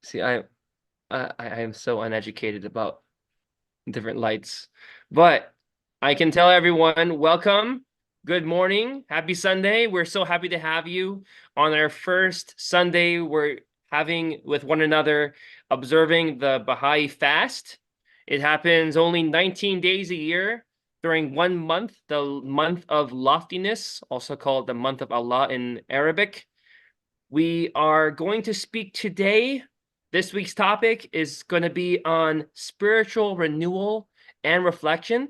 See, I am so uneducated about different lights, but I can tell everyone, welcome, good morning, happy Sunday. We're so happy to have you on our first Sunday. We're having with one another, observing the Baha'i fast. It happens only 19 days a year during 1 month, the month of loftiness, also called the month of Allah in Arabic. We are going to speak today. This week's topic is going to be on spiritual renewal and reflection,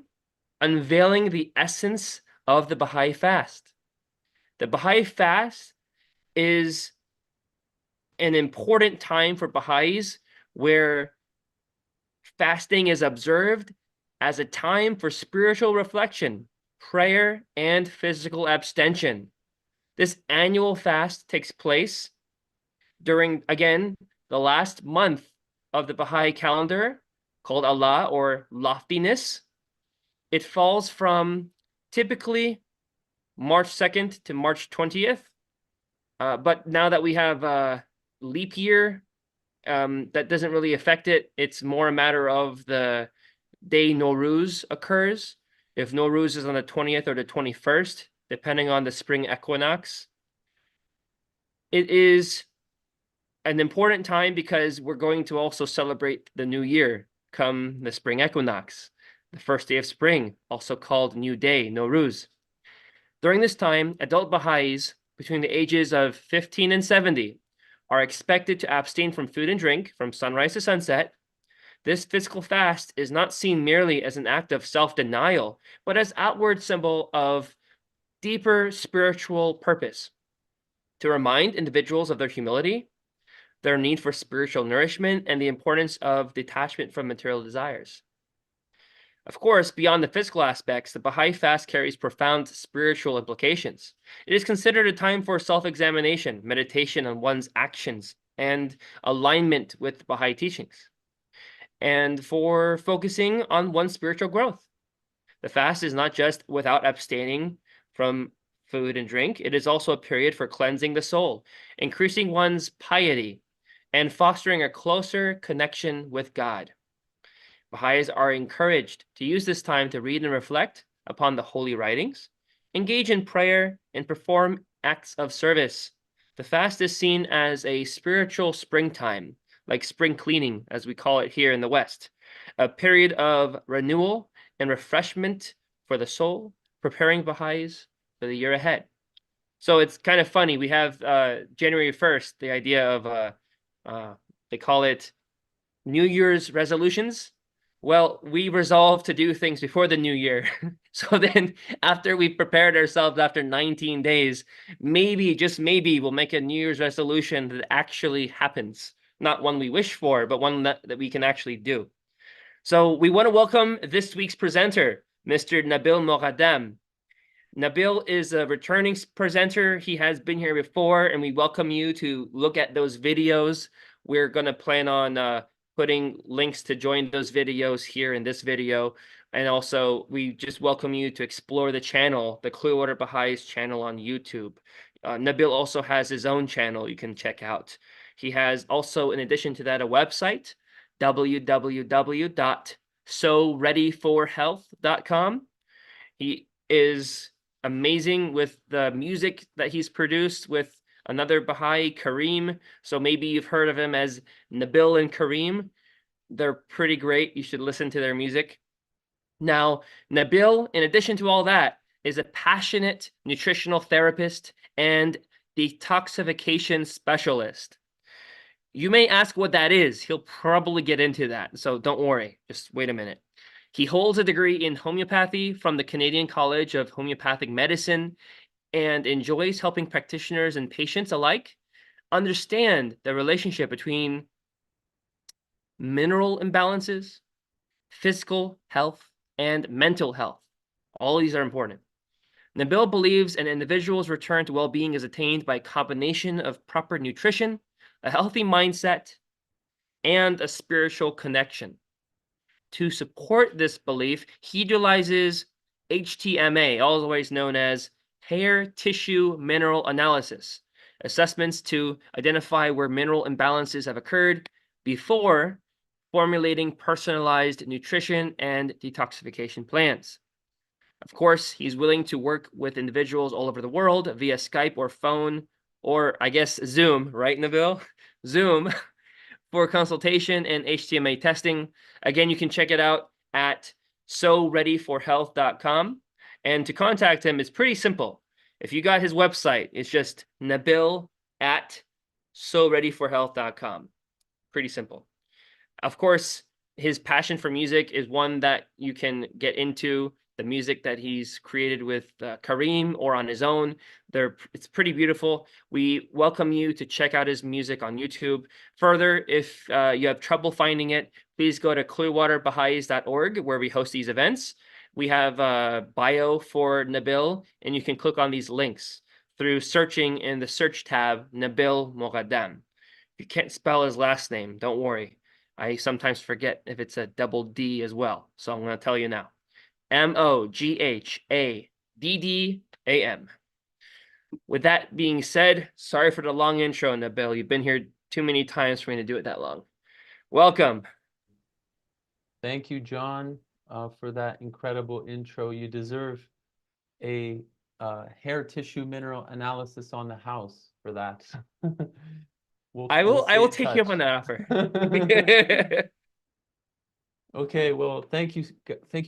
unveiling the essence of the Baha'i fast. The Baha'i fast is an important time for Baha'is where fasting is observed as a time for spiritual reflection, prayer, and physical abstention. This annual fast takes place during, again, the last month of the Baha'i calendar, called Allah or loftiness. It falls from typically March 2nd to March 20th. But now that we have leap year, that doesn't really affect it. It's more a matter of the day Nowruz occurs. If Nowruz is on the 20th or the 21st, depending on the spring equinox. It is an important time because we're going to also celebrate the new year come the spring equinox, the first day of spring, also called New Day, Nowruz. During this time, adult Baha'is between the ages of 15 and 70 are expected to abstain from food and drink from sunrise to sunset. This physical fast is not seen merely as an act of self-denial, but as outward symbol of deeper spiritual purpose, to remind individuals of their humility, their need for spiritual nourishment, and the importance of detachment from material desires. Of course, beyond the physical aspects, the Baha'i fast carries profound spiritual implications. It is considered a time for self-examination, meditation on one's actions, and alignment with Baha'i teachings, and for focusing on one's spiritual growth. The fast is not just without abstaining from food and drink, it is also a period for cleansing the soul, increasing one's piety, and fostering a closer connection with God. Baha'is are encouraged to use this time to read and reflect upon the holy writings, engage in prayer, and perform acts of service. The fast is seen as a spiritual springtime, like spring cleaning, as we call it here in the West, a period of renewal and refreshment for the soul, preparing Baha'is for the year ahead. So it's kind of funny. We have January 1st, the idea of they call it New Year's resolutions. Well, we resolved to do things before the new year. So then after we've prepared ourselves after 19 days, maybe, just maybe, we'll make a New Year's resolution that actually happens. Not one we wish for, but one that we can actually do. So we want to welcome this week's presenter, Mr. Nabil Moghadam. Nabil is a returning presenter. He has been here before, and we welcome you to look at those videos. We're going to plan on putting links to join those videos here in this video. And also, we just welcome you to explore the channel, the Clearwater Baha'is channel on YouTube. Nabil also has his own channel you can check out. He has also, in addition to that, a website, www.soreadyforhealth.com. He is amazing with the music that he's produced with another Baha'i, Kareem. So maybe you've heard of him as Nabil and Kareem. They're pretty great. You should listen to their music. Now, Nabil, in addition to all that, is a passionate nutritional therapist and detoxification specialist. You may ask what that is. He'll probably get into that, so don't worry. Just wait a minute. He holds a degree in homeopathy from the Canadian College of Homeopathic Medicine and enjoys helping practitioners and patients alike understand the relationship between mineral imbalances, physical health, and mental health. All of these are important. Nabil believes an individual's return to well-being is attained by a combination of proper nutrition, a healthy mindset, and a spiritual connection. To support this belief, he utilizes HTMA, always known as hair tissue mineral analysis, assessments to identify where mineral imbalances have occurred, before formulating personalized nutrition and detoxification plans. Of course, he's willing to work with individuals all over the world via Skype or phone, or I guess Zoom, right, Nabil? Zoom for consultation and HTMA testing. Again, you can check it out at soreadyforhealth.com. And to contact him, it's pretty simple. If you got his website, it's just Nabil at soreadyforhealth.com. Pretty simple. Of course, his passion for music is one that you can get into. The music that he's created with Kareem or on his own, it's pretty beautiful. We welcome you to check out his music on YouTube. Further, if you have trouble finding it, please go to clearwaterbaha'is.org where we host these events. We have a bio for Nabil, and you can click on these links through searching in the search tab, Nabil Moghadam. If you can't spell his last name, don't worry. I sometimes forget if it's a double D as well. So I'm going to tell you now. Moghadam. With that being said, sorry for the long intro, Nabil. You've been here too many times for me to do it that long. Welcome. Thank you, John, for that incredible intro. You deserve a hair tissue mineral analysis on the house for that. I will take you up on that offer. Okay, well, thank you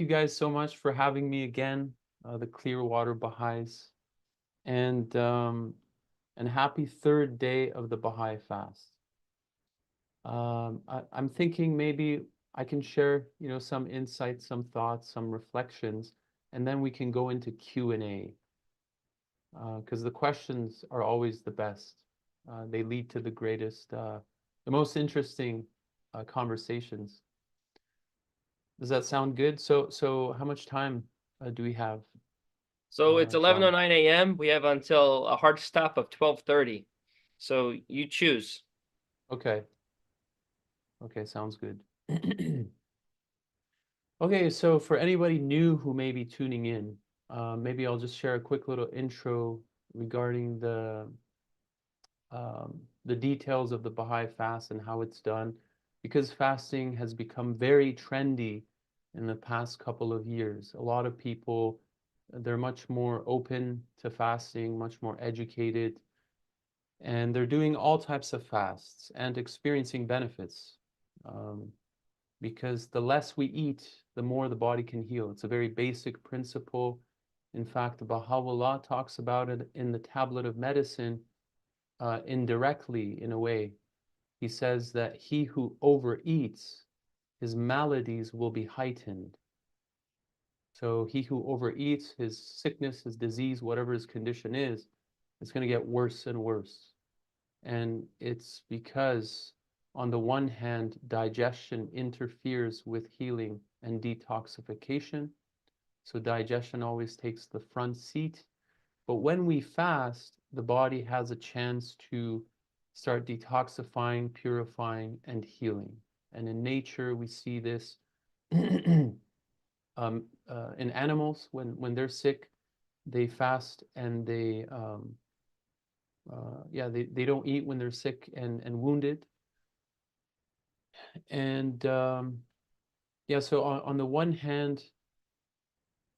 guys so much for having me again, the Clearwater Baha'is, and happy third day of the Baha'i fast. I'm thinking maybe I can share, some insights, some thoughts, some reflections, and then we can go into Q&A, because the questions are always the best. They lead to the greatest, the most interesting conversations. Does that sound good? So how much time do we have? So it's John? 11:09 a.m. We have until a hard stop of 12:30. So you choose. Okay. Okay, sounds good. Okay, so for anybody new who may be tuning in, maybe I'll just share a quick little intro regarding the details of the Baha'i fast and how it's done, because fasting has become very trendy in the past couple of years. A lot of people, they're much more open to fasting, much more educated, and they're doing all types of fasts and experiencing benefits. Because the less we eat, the more the body can heal. It's a very basic principle. In fact, Baha'u'llah talks about it in the Tablet of Medicine, indirectly in a way. He says that he who overeats, his maladies will be heightened. So he who overeats, his sickness, his disease, whatever his condition is, it's going to get worse and worse. And it's because, on the one hand, digestion interferes with healing and detoxification. So digestion always takes the front seat. But when we fast, the body has a chance to start detoxifying, purifying, and healing. And in nature, we see this in animals. When they're sick, they fast and they don't eat when they're sick and wounded. And so on the one hand,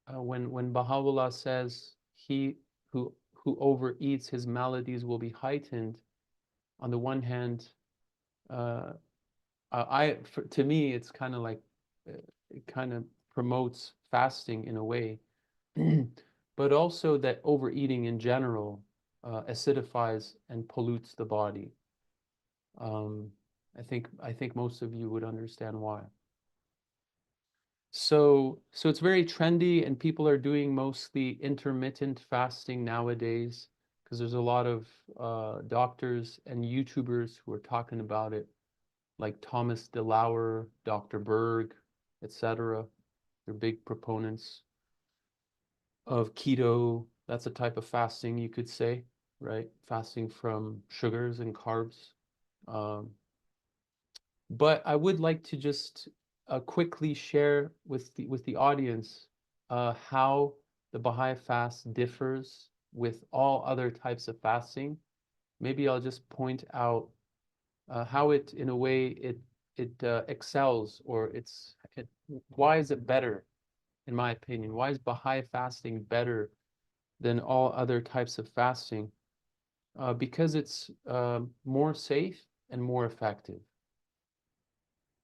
when Baha'u'llah says he who overeats, his maladies will be heightened, on the one hand, to me, it's kind of like, it kind of promotes fasting in a way, but also that overeating in general acidifies and pollutes the body. I think most of you would understand why. So it's very trendy, and people are doing mostly intermittent fasting nowadays, because there's a lot of doctors and YouTubers who are talking about it, like Thomas DeLauer, Dr. Berg, etc. They're big proponents of keto. That's a type of fasting, you could say, right? Fasting from sugars and carbs. But I would like to just quickly share with the audience how the Baha'i fast differs with all other types of fasting. Maybe I'll just point out how it, in a way, it excels, or why is it better, in my opinion? Why is Baha'i fasting better than all other types of fasting? Because it's more safe and more effective.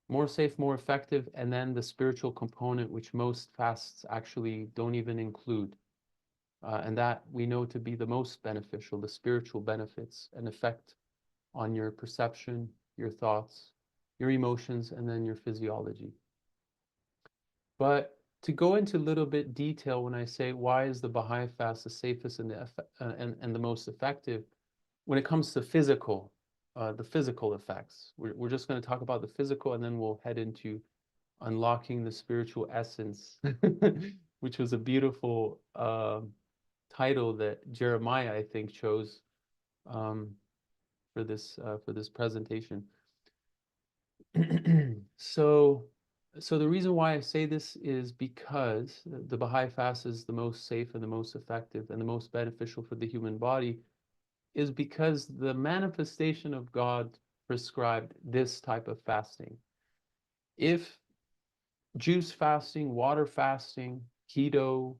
More safe, more effective, and then the spiritual component, which most fasts actually don't even include. And that we know to be the most beneficial, the spiritual benefits and effect on your perception, your thoughts, your emotions, and then your physiology. But to go into a little bit detail when I say why is the Baha'i fast the safest and the most effective, when it comes to the physical effects, we're just going to talk about the physical, and then we'll head into unlocking the spiritual essence, which was a beautiful title that Jeremiah, I think, chose for this presentation. So the reason why I say this is because the Baha'i fast is the most safe and the most effective and the most beneficial for the human body, is because the manifestation of God prescribed this type of fasting. If juice fasting, water fasting, keto,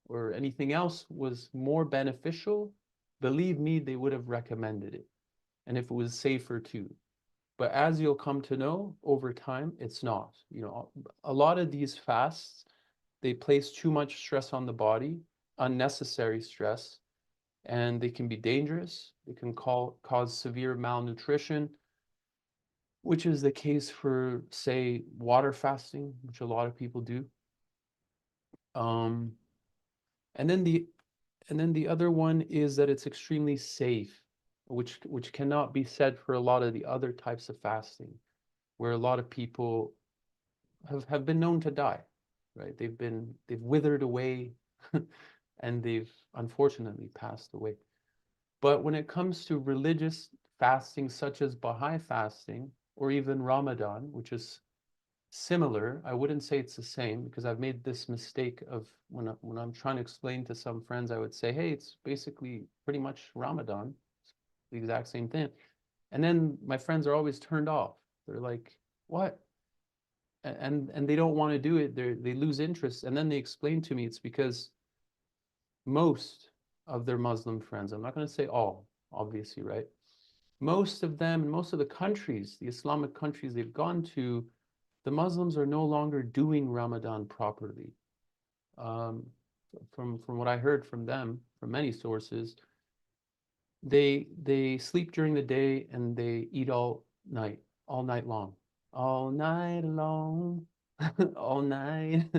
or anything else was more beneficial, believe me, they would have recommended it. And if it was safer too. But as you'll come to know over time, it's not. A lot of these fasts, they place too much stress on the body, unnecessary stress, and they can be dangerous. They can cause severe malnutrition, which is the case for, say, water fasting, which a lot of people do. Um, and then the other one is that it's extremely safe, which cannot be said for a lot of the other types of fasting, where a lot of people have been known to die, right? They've withered away and they've unfortunately passed away. But when it comes to religious fasting, such as Baha'i fasting or even Ramadan, which is similar, I wouldn't say it's the same, because I've made this mistake of when I'm trying to explain to some friends, I would say, hey, it's basically pretty much Ramadan, it's the exact same thing. And then my friends are always turned off. They're like, what? And they don't want to do it. They lose interest. And then they explain to me it's because most of their Muslim friends, I'm not going to say all, obviously, right? Most of them, most of the countries, the Islamic countries they've gone to, the Muslims are no longer doing Ramadan properly. From what I heard from them, from many sources, they sleep during the day and they eat all night long, all night long, all night,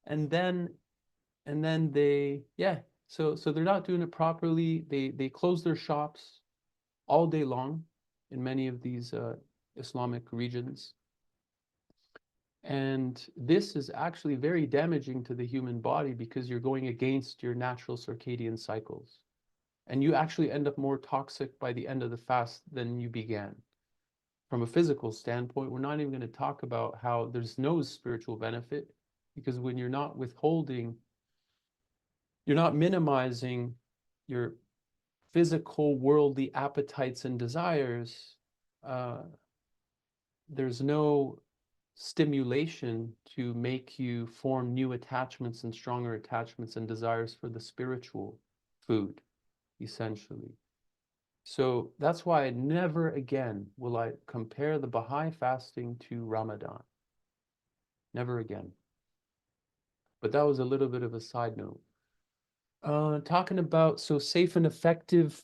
and then yeah. So they're not doing it properly. They close their shops all day long in many of these Islamic regions. And this is actually very damaging to the human body, because you're going against your natural circadian cycles. And you actually end up more toxic by the end of the fast than you began. From a physical standpoint, we're not even going to talk about how there's no spiritual benefit, because when you're not withholding, you're not minimizing your physical worldly appetites and desires, there's no stimulation to make you form new attachments and stronger attachments and desires for the spiritual food, essentially. So that's why never again will I compare the Baha'i fasting to Ramadan. Never again. But that was a little bit of a side note. Talking about, so safe and effective,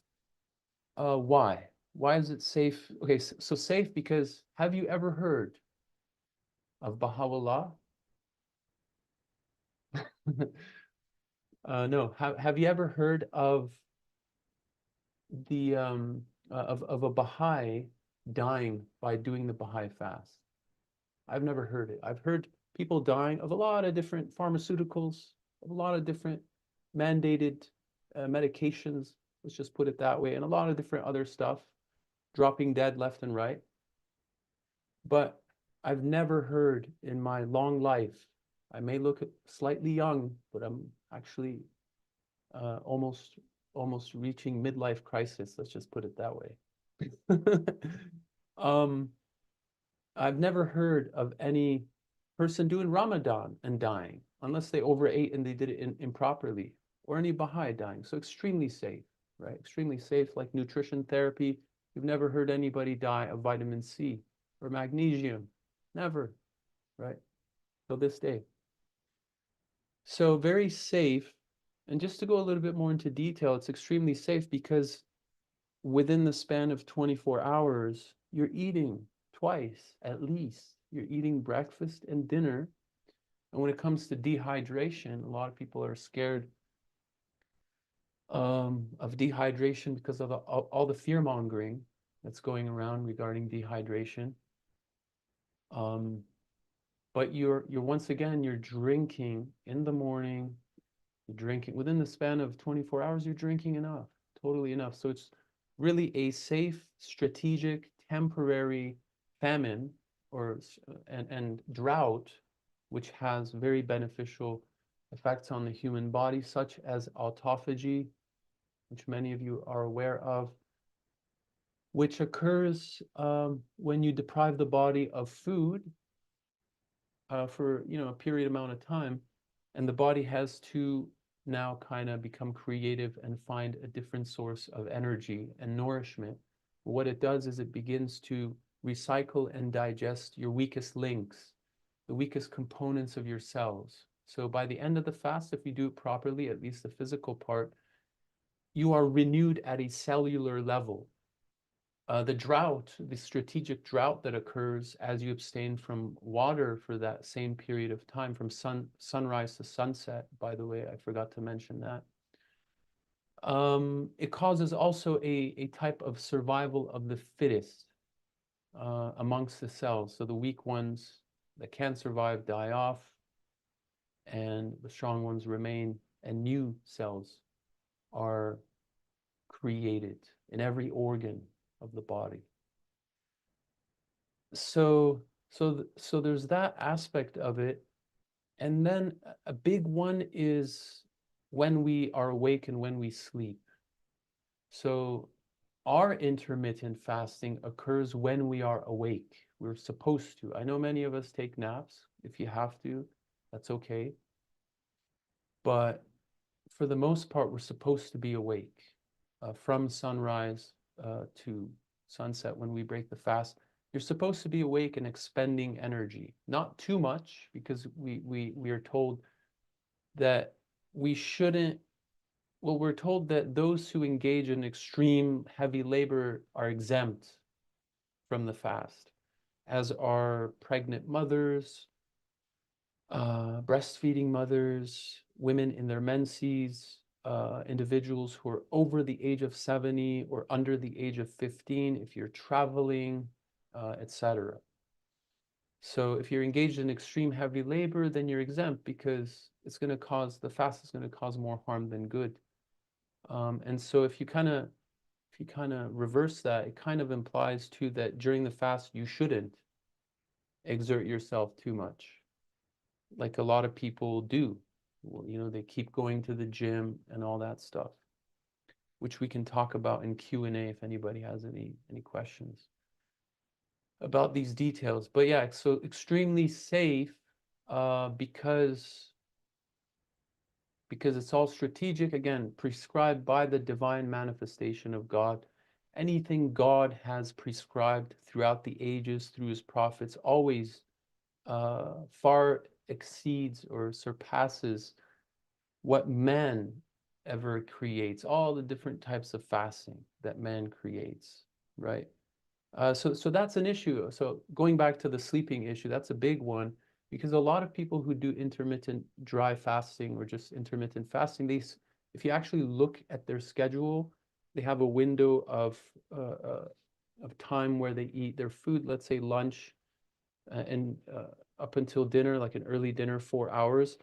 why? Why is it safe? Okay, so safe because, have you ever heard of Baha'u'llah? No. Have you ever heard of the of a Baha'i dying by doing the Baha'i fast? I've never heard it. I've heard people dying of a lot of different pharmaceuticals, of a lot of different mandated medications, let's just put it that way, and a lot of different other stuff, dropping dead left and right. But I've never heard in my long life, I may look slightly young, but I'm actually almost reaching midlife crisis, let's just put it that way. I've never heard of any person doing Ramadan and dying, unless they overate and they did it improperly, or any Baha'i dying. So extremely safe, right? Extremely safe, like nutrition therapy. You've never heard anybody die of vitamin C or magnesium. Never, right? Till this day. So very safe. And just to go a little bit more into detail, it's extremely safe because within the span of 24 hours, you're eating twice at least. You're eating breakfast and dinner. And when it comes to dehydration, a lot of people are scared of dehydration because of all the fear mongering that's going around regarding dehydration. But you're once again, you're drinking in the morning, you're drinking within the span of 24 hours, you're drinking enough, totally enough. So it's really a safe, strategic, temporary famine or and drought, which has very beneficial effects on the human body, such as autophagy, which many of you are aware of, which occurs when you deprive the body of food for a period amount of time, and the body has to now kind of become creative and find a different source of energy and nourishment. What it does is it begins to recycle and digest your weakest links, the weakest components of your cells. So by the end of the fast, if you do it properly, at least the physical part, you are renewed at a cellular level. The drought, the strategic drought that occurs as you abstain from water for that same period of time, from sunrise to sunset, by the way, I forgot to mention that. It causes also a type of survival of the fittest amongst the cells. So the weak ones that can survive die off, and the strong ones remain, and new cells are created in every organ of the body. So there's that aspect of it. And then a big one is when we are awake and when we sleep. So our intermittent fasting occurs when we are awake. We're supposed to. I know many of us take naps. If you have to, that's okay. But for the most part, we're supposed to be awake from sunrise to sunset when we break the fast. You're supposed to be awake and expending energy, not too much, because we are told that we shouldn't. Well, we're told that those who engage in extreme heavy labor are exempt from the fast, as are pregnant mothers, breastfeeding mothers, women in their menses, individuals who are over the age of 70 or under the age of 15, if you're traveling, etc. So if you're engaged in extreme heavy labor, then you're exempt because it's going to cause, the fast is going to cause more harm than good. And so if you kind of reverse that, it kind of implies too that during the fast you shouldn't exert yourself too much, like a lot of people do. Well, they keep going to the gym and all that stuff, which we can talk about in Q&A if anybody has any questions about these details. But yeah, so extremely safe because it's all strategic, again, prescribed by the divine manifestation of God. Anything God has prescribed throughout the ages through his prophets always far exceeds or surpasses what man ever creates, all the different types of fasting that man creates, right? So that's an issue. So going back to the sleeping issue, that's a big one, because a lot of people who do intermittent dry fasting or just intermittent fasting, if you actually look at their schedule, they have a window of time where they eat their food, let's say lunch, and up until dinner, like an early dinner, 4 hours.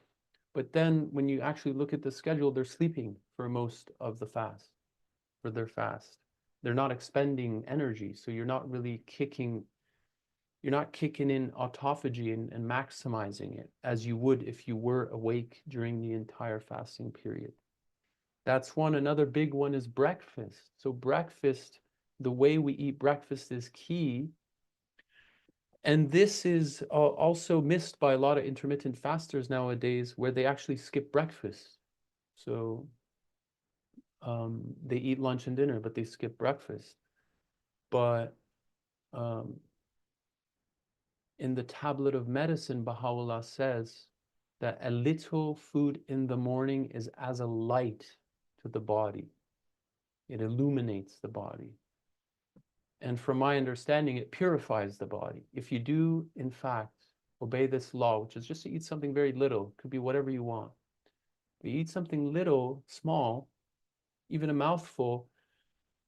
But then when you actually look at the schedule, they're sleeping for most of the fast, for their fast. They're not expending energy, so you're not kicking in autophagy and maximizing it as you would if you were awake during the entire fasting period. That's one. Another big one is breakfast. So breakfast, the way we eat breakfast is key, And this is also missed by a lot of intermittent fasters nowadays, where they actually skip breakfast. So they eat lunch and dinner, but they skip breakfast. But in the Tablet of Medicine, Baha'u'llah says that a little food in the morning is as a light to the body. It illuminates the body. And from my understanding, it purifies the body. If you do, in fact, obey this law, which is just to eat something very little, could be whatever you want. But you eat something little, small, even a mouthful,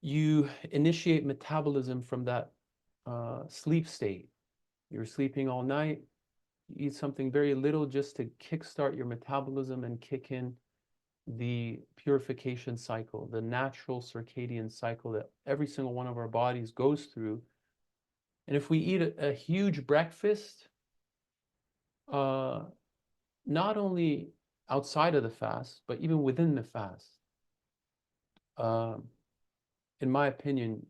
you initiate metabolism from that sleep state. You're sleeping all night, you eat something very little just to kickstart your metabolism and kick in the purification cycle, the natural circadian cycle that every single one of our bodies goes through. And if we eat a huge breakfast, not only outside of the fast, but even within the fast, in my opinion,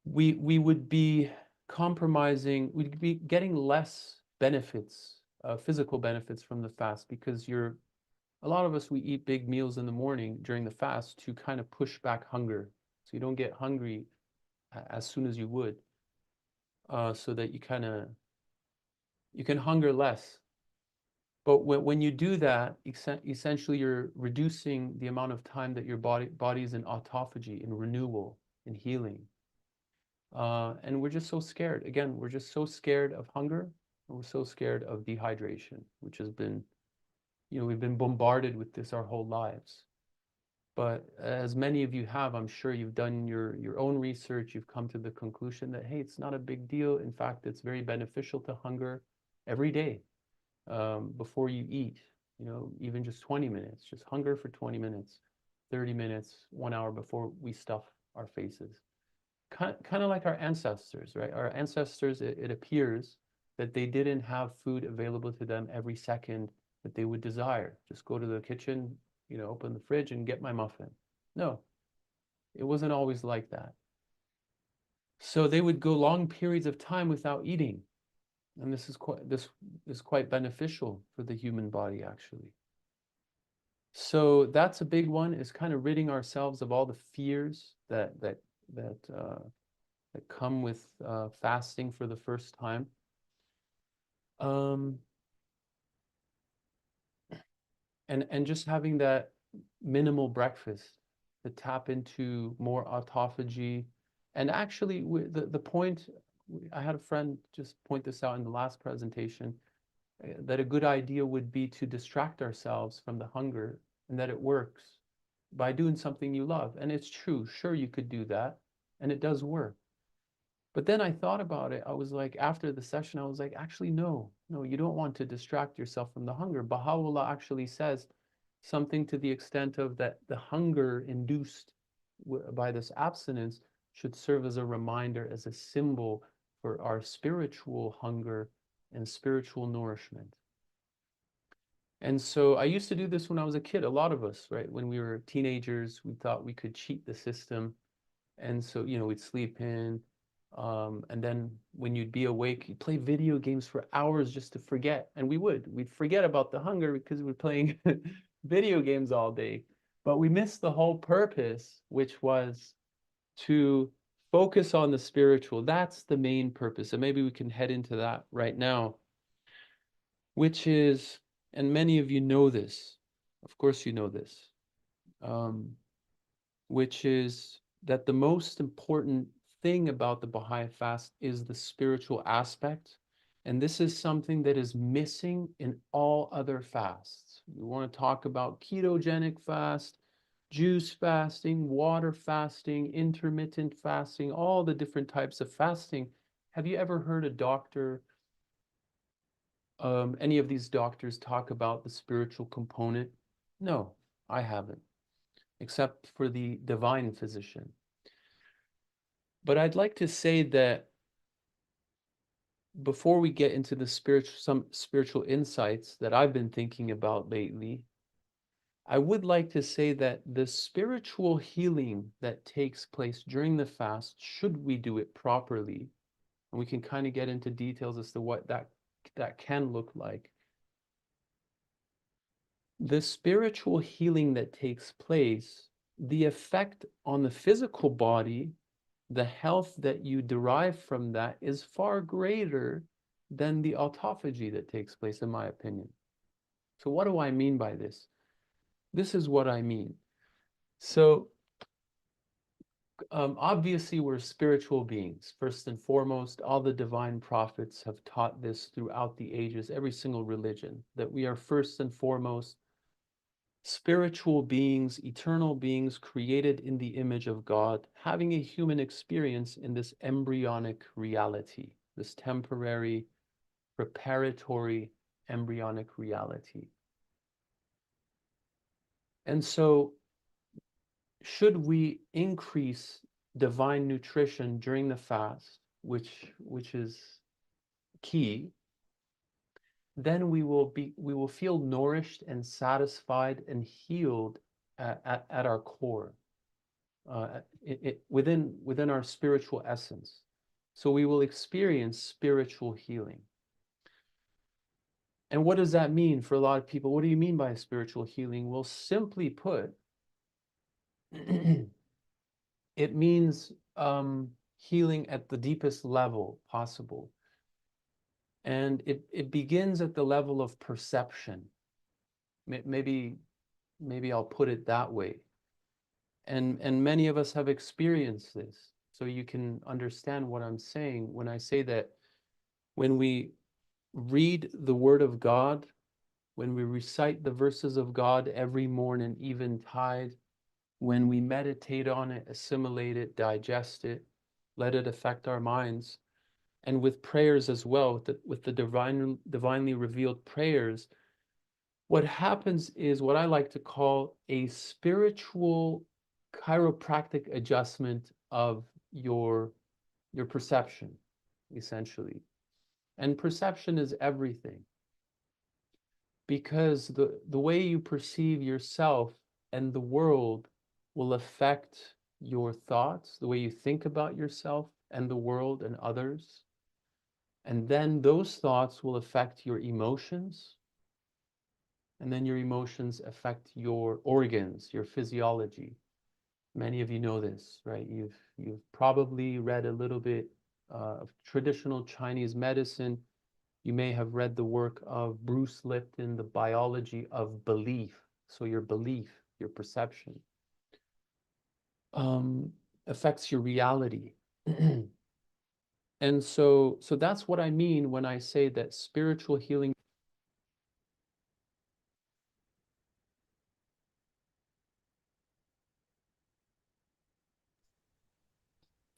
we would be compromising, we'd be getting less benefits, physical benefits from the fast, because a lot of us, we eat big meals in the morning during the fast to kind of push back hunger. So you don't get hungry as soon as you would, so that you can hunger less. But when you do that, essentially you're reducing the amount of time that your body is in autophagy, in renewal, in healing. And we're just so scared. Again, we're just so scared of hunger, and we're so scared of dehydration, which has been, we've been bombarded with this our whole lives. But as many of you have, I'm sure you've done your own research, you've come to the conclusion that, hey, it's not a big deal. In fact, it's very beneficial to hunger every day before you eat, even just 20 minutes, just hunger for 20 minutes, 30 minutes, 1 hour before we stuff our faces. Kind of like our ancestors, right? Our ancestors, it appears that they didn't have food available to them every second that they would desire. Just go to the kitchen, open the fridge and get my muffin. No, it wasn't always like that. So they would go long periods of time without eating. And this is quite beneficial for the human body, actually. So that's a big one, is kind of ridding ourselves of all the fears that come with fasting for the first time. And just having that minimal breakfast to tap into more autophagy. And actually, the point, I had a friend just point this out in the last presentation, that a good idea would be to distract ourselves from the hunger, and that it works by doing something you love. And it's true, sure, you could do that, and it does work. But then I thought about it. I was like, after the session, I was like, actually, no, you don't want to distract yourself from the hunger. Baha'u'llah actually says something to the extent of that the hunger induced by this abstinence should serve as a reminder, as a symbol for our spiritual hunger and spiritual nourishment. And so I used to do this when I was a kid, a lot of us, right? When we were teenagers, we thought we could cheat the system. And so, we'd sleep in. And then when you'd be awake, you'd play video games for hours just to forget. And we'd forget about the hunger because we're playing video games all day. But we missed the whole purpose, which was to focus on the spiritual. That's the main purpose. And maybe we can head into that right now, which is, and many of you know this, of course you know this, which is that the most important thing about the Baha'i fast is the spiritual aspect. And this is something that is missing in all other fasts. We want to talk about ketogenic fast, juice fasting, water fasting, intermittent fasting, all the different types of fasting. Have you ever heard a doctor, any of these doctors talk about the spiritual component? No, I haven't, except for the divine physician. But I'd like to say that before we get into some spiritual insights that I've been thinking about lately, I would like to say that the spiritual healing that takes place during the fast, should we do it properly, And we can kind of get into details as to what that can look like. The spiritual healing that takes place, the effect on the physical body, the health that you derive from that is far greater than the autophagy that takes place, in my opinion. So what do I mean by this? This is what I mean. So obviously we're spiritual beings, first and foremost. All the divine prophets have taught this throughout the ages, every single religion, that we are first and foremost spiritual beings, eternal beings created in the image of God, having a human experience in this embryonic reality, this temporary, preparatory embryonic reality. And so, should we increase divine nutrition during the fast, which is key, then we will feel nourished and satisfied and healed at our core, within our spiritual essence. So we will experience spiritual healing. And what does that mean for a lot of people? What do you mean by spiritual healing? Well, simply put, it means healing at the deepest level possible. And it begins at the level of perception. Maybe I'll put it that way. And many of us have experienced this. So you can understand what I'm saying when I say that when we read the Word of God, when we recite the verses of God every morn and eventide, when we meditate on it, assimilate it, digest it, let it affect our minds, and with prayers as well, with the divinely revealed prayers, what happens is what I like to call a spiritual chiropractic adjustment of your perception, essentially. And perception is everything, because the way you perceive yourself and the world will affect your thoughts, the way you think about yourself and the world and others. And then those thoughts will affect your emotions. And then your emotions affect your organs, your physiology. Many of you know this, right? You've probably read a little bit of traditional Chinese medicine. You may have read the work of Bruce Lipton, The Biology of Belief. So your belief, your perception, affects your reality. And so that's what I mean when I say that spiritual healing.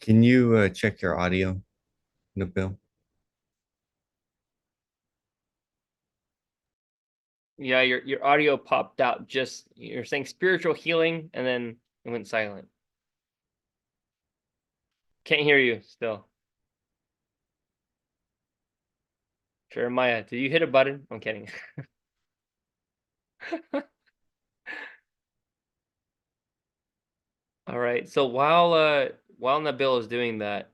Can you check your audio, Nabil? Yeah, your audio popped out. Just you're saying spiritual healing, and then it went silent. Can't hear you still. Jeremiah, did you hit a button? I'm kidding. All right. So while Nabil is doing that,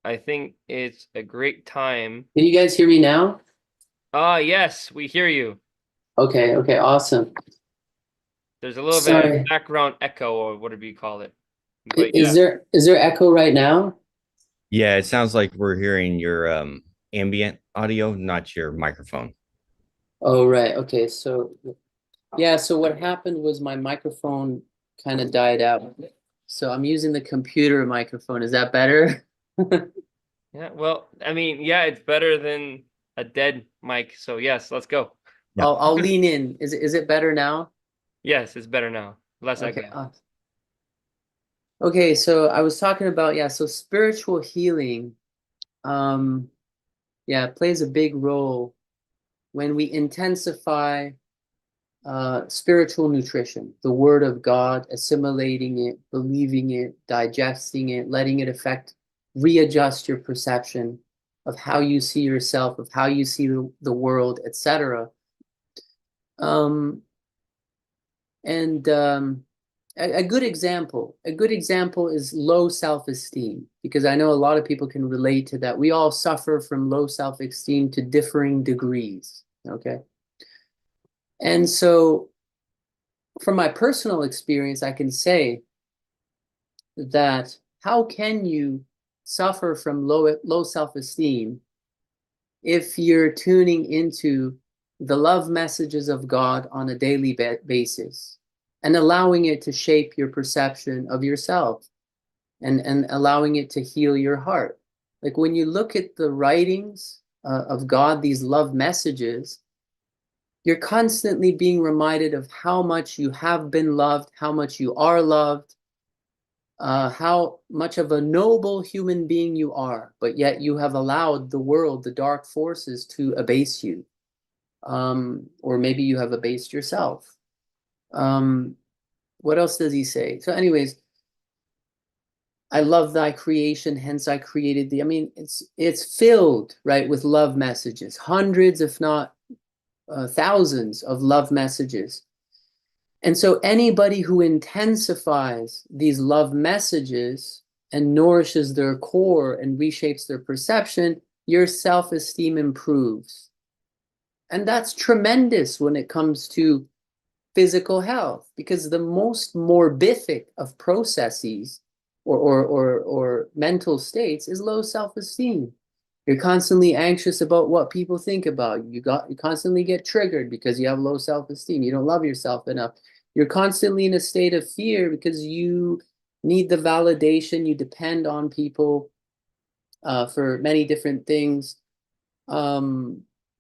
I think it's a great time. Can you guys hear me now? Yes, we hear you. Okay, awesome. There's a little bit Sorry. of background echo or whatever you call it. But Is there echo right now? Yeah, it sounds like we're hearing your ambient audio, not your microphone. Oh, right. Okay, so yeah, so what happened was my microphone kind of died out. So I'm using the computer microphone. Is that better? Yeah, well, I mean, yeah, it's better than a dead mic. So yes, let's go. Yeah. I'll lean in. Is it better now? Yes, it's better now. Less Okay. echo. Okay, so I was talking about, yeah, so spiritual healing, yeah, plays a big role when we intensify spiritual nutrition, the Word of God, assimilating it, believing it, digesting it, letting it affect, readjust your perception of how you see yourself, of how you see the world, etc. And a good example. A good example is low self-esteem, because I know a lot of people can relate to that. We all suffer from low self-esteem to differing degrees, okay? And so from my personal experience, I can say that how can you suffer from low self-esteem if you're tuning into the love messages of God on a daily basis and allowing it to shape your perception of yourself and allowing it to heal your heart? Like when you look at the writings of God, these love messages, you're constantly being reminded of how much you have been loved, how much you are loved, how much of a noble human being you are, but yet you have allowed the world, the dark forces, to abase you. Or maybe you have abased yourself. What else does he say? So anyways, I love thy creation, hence I created thee. I mean, it's filled, right, with love messages, hundreds, if not thousands of love messages. And so anybody who intensifies these love messages and nourishes their core and reshapes their perception, your self-esteem improves. And that's tremendous when it comes to physical health, because the most morbific of processes or mental states is low self-esteem. You're constantly anxious about what people think about you. You constantly get triggered because you have low self-esteem. You don't love yourself enough. You're constantly in a state of fear because you need the validation. You depend on people for many different things.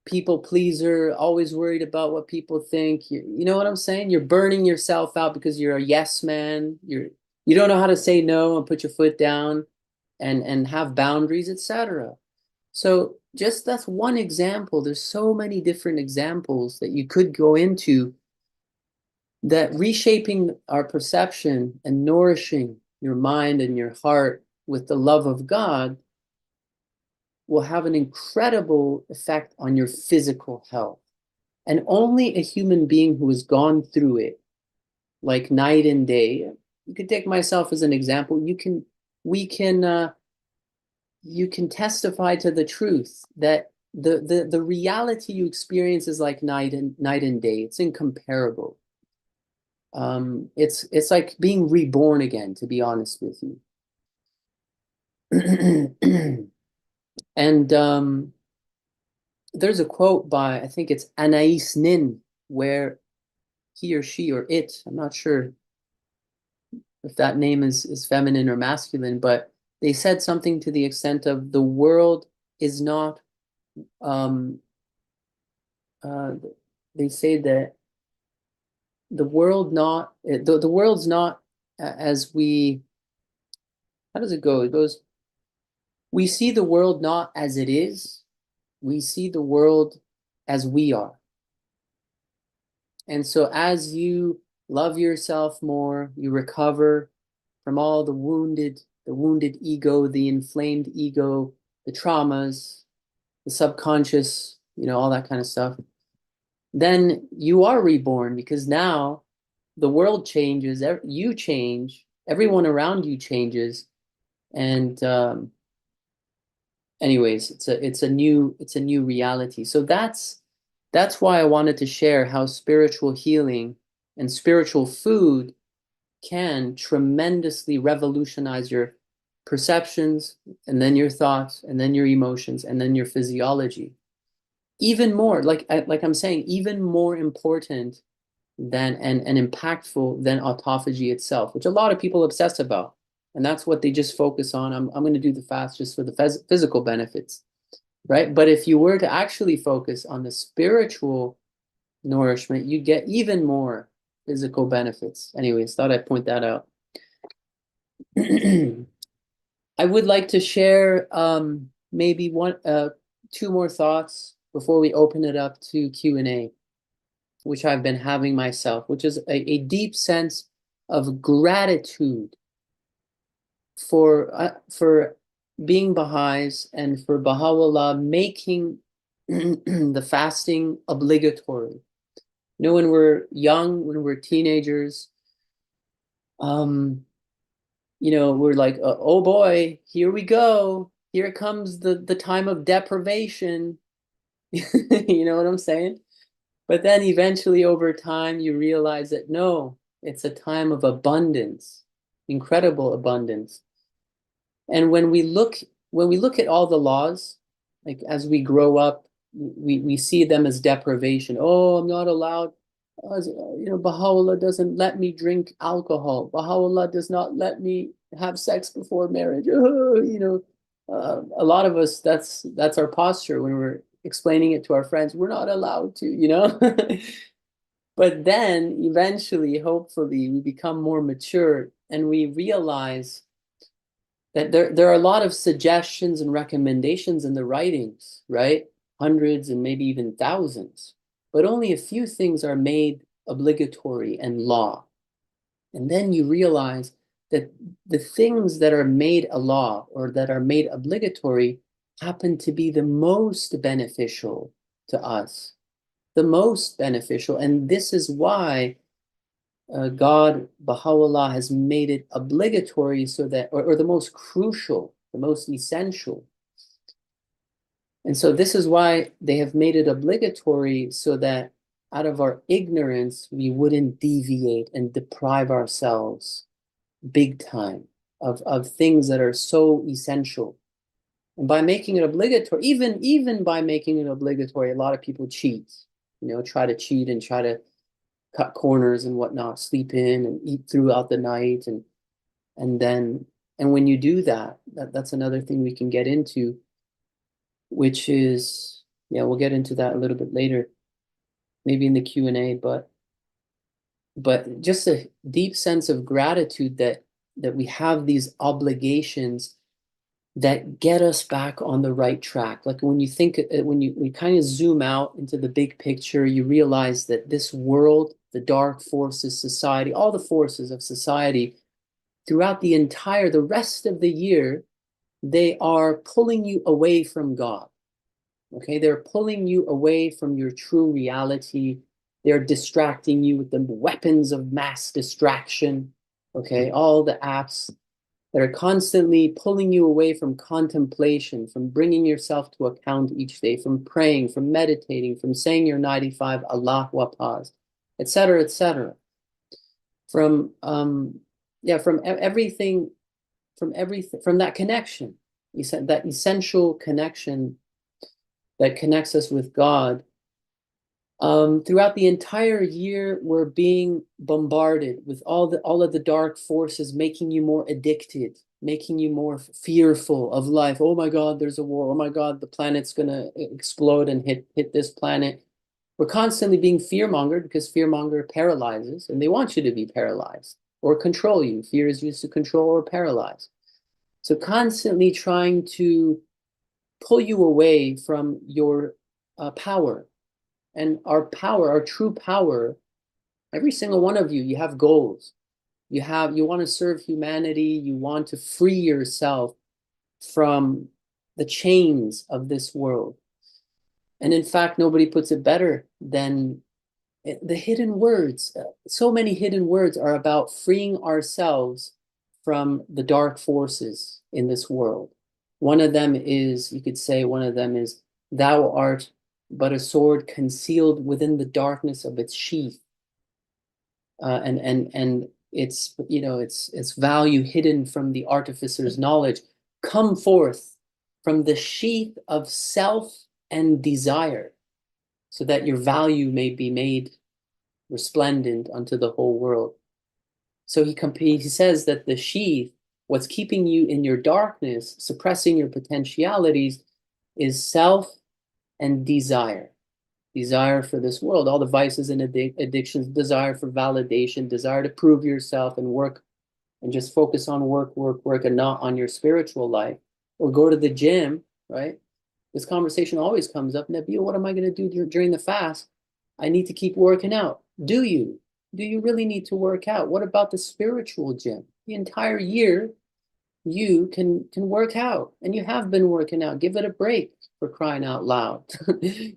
People pleaser, always worried about what people think. You know what I'm saying? You're burning yourself out because you're a yes man. You don't know how to say no and put your foot down and have boundaries, etc. So just that's one example. There's so many different examples that you could go into, that reshaping our perception and nourishing your mind and your heart with the love of God will have an incredible effect on your physical health. And only a human being who has gone through it, like night and day, you could take myself as an example. You can testify to the truth that the reality you experience is like night and day. It's incomparable. It's like being reborn again, to be honest with you. And there's a quote by, I think it's Anais Nin, where he or she or it, I'm not sure if that name is feminine or masculine, but they said something to the extent of the world is not, they say that the world's not as we, how does it go? It goes, we see the world not as it is, we see the world as we are. And so as you love yourself more, you recover from all the wounded ego, the inflamed ego, the traumas, the subconscious, all that kind of stuff. Then you are reborn, because now the world changes, you change, everyone around you changes. And anyways, it's a new reality. So that's why I wanted to share how spiritual healing and spiritual food can tremendously revolutionize your perceptions, and then your thoughts, and then your emotions, and then your physiology. Even more, like I'm saying, even more important than and impactful than autophagy itself, which a lot of people obsess about. And that's what they just focus on. I'm going to do the fast just for the physical benefits, right? But if you were to actually focus on the spiritual nourishment, you get even more physical benefits. Anyways, thought I'd point that out. I would like to share maybe two more thoughts before we open it up to Q&A, which I've been having myself, which is a deep sense of gratitude for being Baha'is and for Baha'u'llah making the fasting obligatory. When we're young, when we're teenagers, we're like, oh boy, here we go. Here comes the time of deprivation. You know what I'm saying? But then eventually over time, you realize that no, it's a time of abundance, incredible abundance. And when we look at all the laws, like as we grow up, we see them as deprivation. Oh, I'm not allowed. Baha'u'llah doesn't let me drink alcohol. Baha'u'llah does not let me have sex before marriage. A lot of us, that's our posture when we're explaining it to our friends. We're not allowed to. But then eventually, hopefully, we become more mature and we realize that there are a lot of suggestions and recommendations in the writings, right? Hundreds and maybe even thousands, but only a few things are made obligatory and law. And then you realize that the things that are made a law or that are made obligatory happen to be the most beneficial to us, the most beneficial. And this is why God, Baha'u'llah, has made it obligatory so that, or the most crucial, the most essential. And so this is why they have made it obligatory so that out of our ignorance, we wouldn't deviate and deprive ourselves big time of things that are so essential. And by making it obligatory, even by making it obligatory, a lot of people cheat, try to cheat and try to cut corners and whatnot, sleep in and eat throughout the night. And when you do that's another thing we can get into, which is, we'll get into that a little bit later, maybe in the Q&A, but just a deep sense of gratitude that we have these obligations that get us back on the right track. Like when you think, when you kind of zoom out into the big picture, you realize that this world, the dark forces, society, all the forces of society, throughout the rest of the year, they are pulling you away from God. Okay, they're pulling you away from your true reality. They're distracting you with the weapons of mass distraction. Okay, all the apps that are constantly pulling you away from contemplation, from bringing yourself to account each day, from praying, from meditating, from saying your 95 Allahu Akbar, etc., etc. From everything, from that connection, that essential connection that connects us with God. Throughout the entire year, we're being bombarded with all of the dark forces, making you more addicted, making you more fearful of life. Oh my God, there's a war. Oh my God, the planet's gonna explode and hit this planet. We're constantly being fear-mongered because fear-monger paralyzes, and they want you to be paralyzed or control you. Fear is used to control or paralyze. So constantly trying to pull you away from your power. And our power, our true power, every single one of you have goals. You want to serve humanity. You want to free yourself from the chains of this world. And in fact, nobody puts it better than the hidden words. So many hidden words are about freeing ourselves from the dark forces in this world. One of them is, thou art but a sword concealed within the darkness of its sheath, and its value hidden from the artificer's knowledge. Come forth from the sheath of self and desire, so that your value may be made resplendent unto the whole world. So he says that the sheath, what's keeping you in your darkness, suppressing your potentialities, is self and desire for this world, all the vices and addictions, desire for validation, desire to prove yourself and work and just focus on work and not on your spiritual life, or go to the gym, right? This conversation always comes up. Nabil, what am I going to do during the fast? I need to keep working out. Do you really need to work out? What about the spiritual gym? The entire year you can work out, and you have been working out. Give it a break, for crying out loud.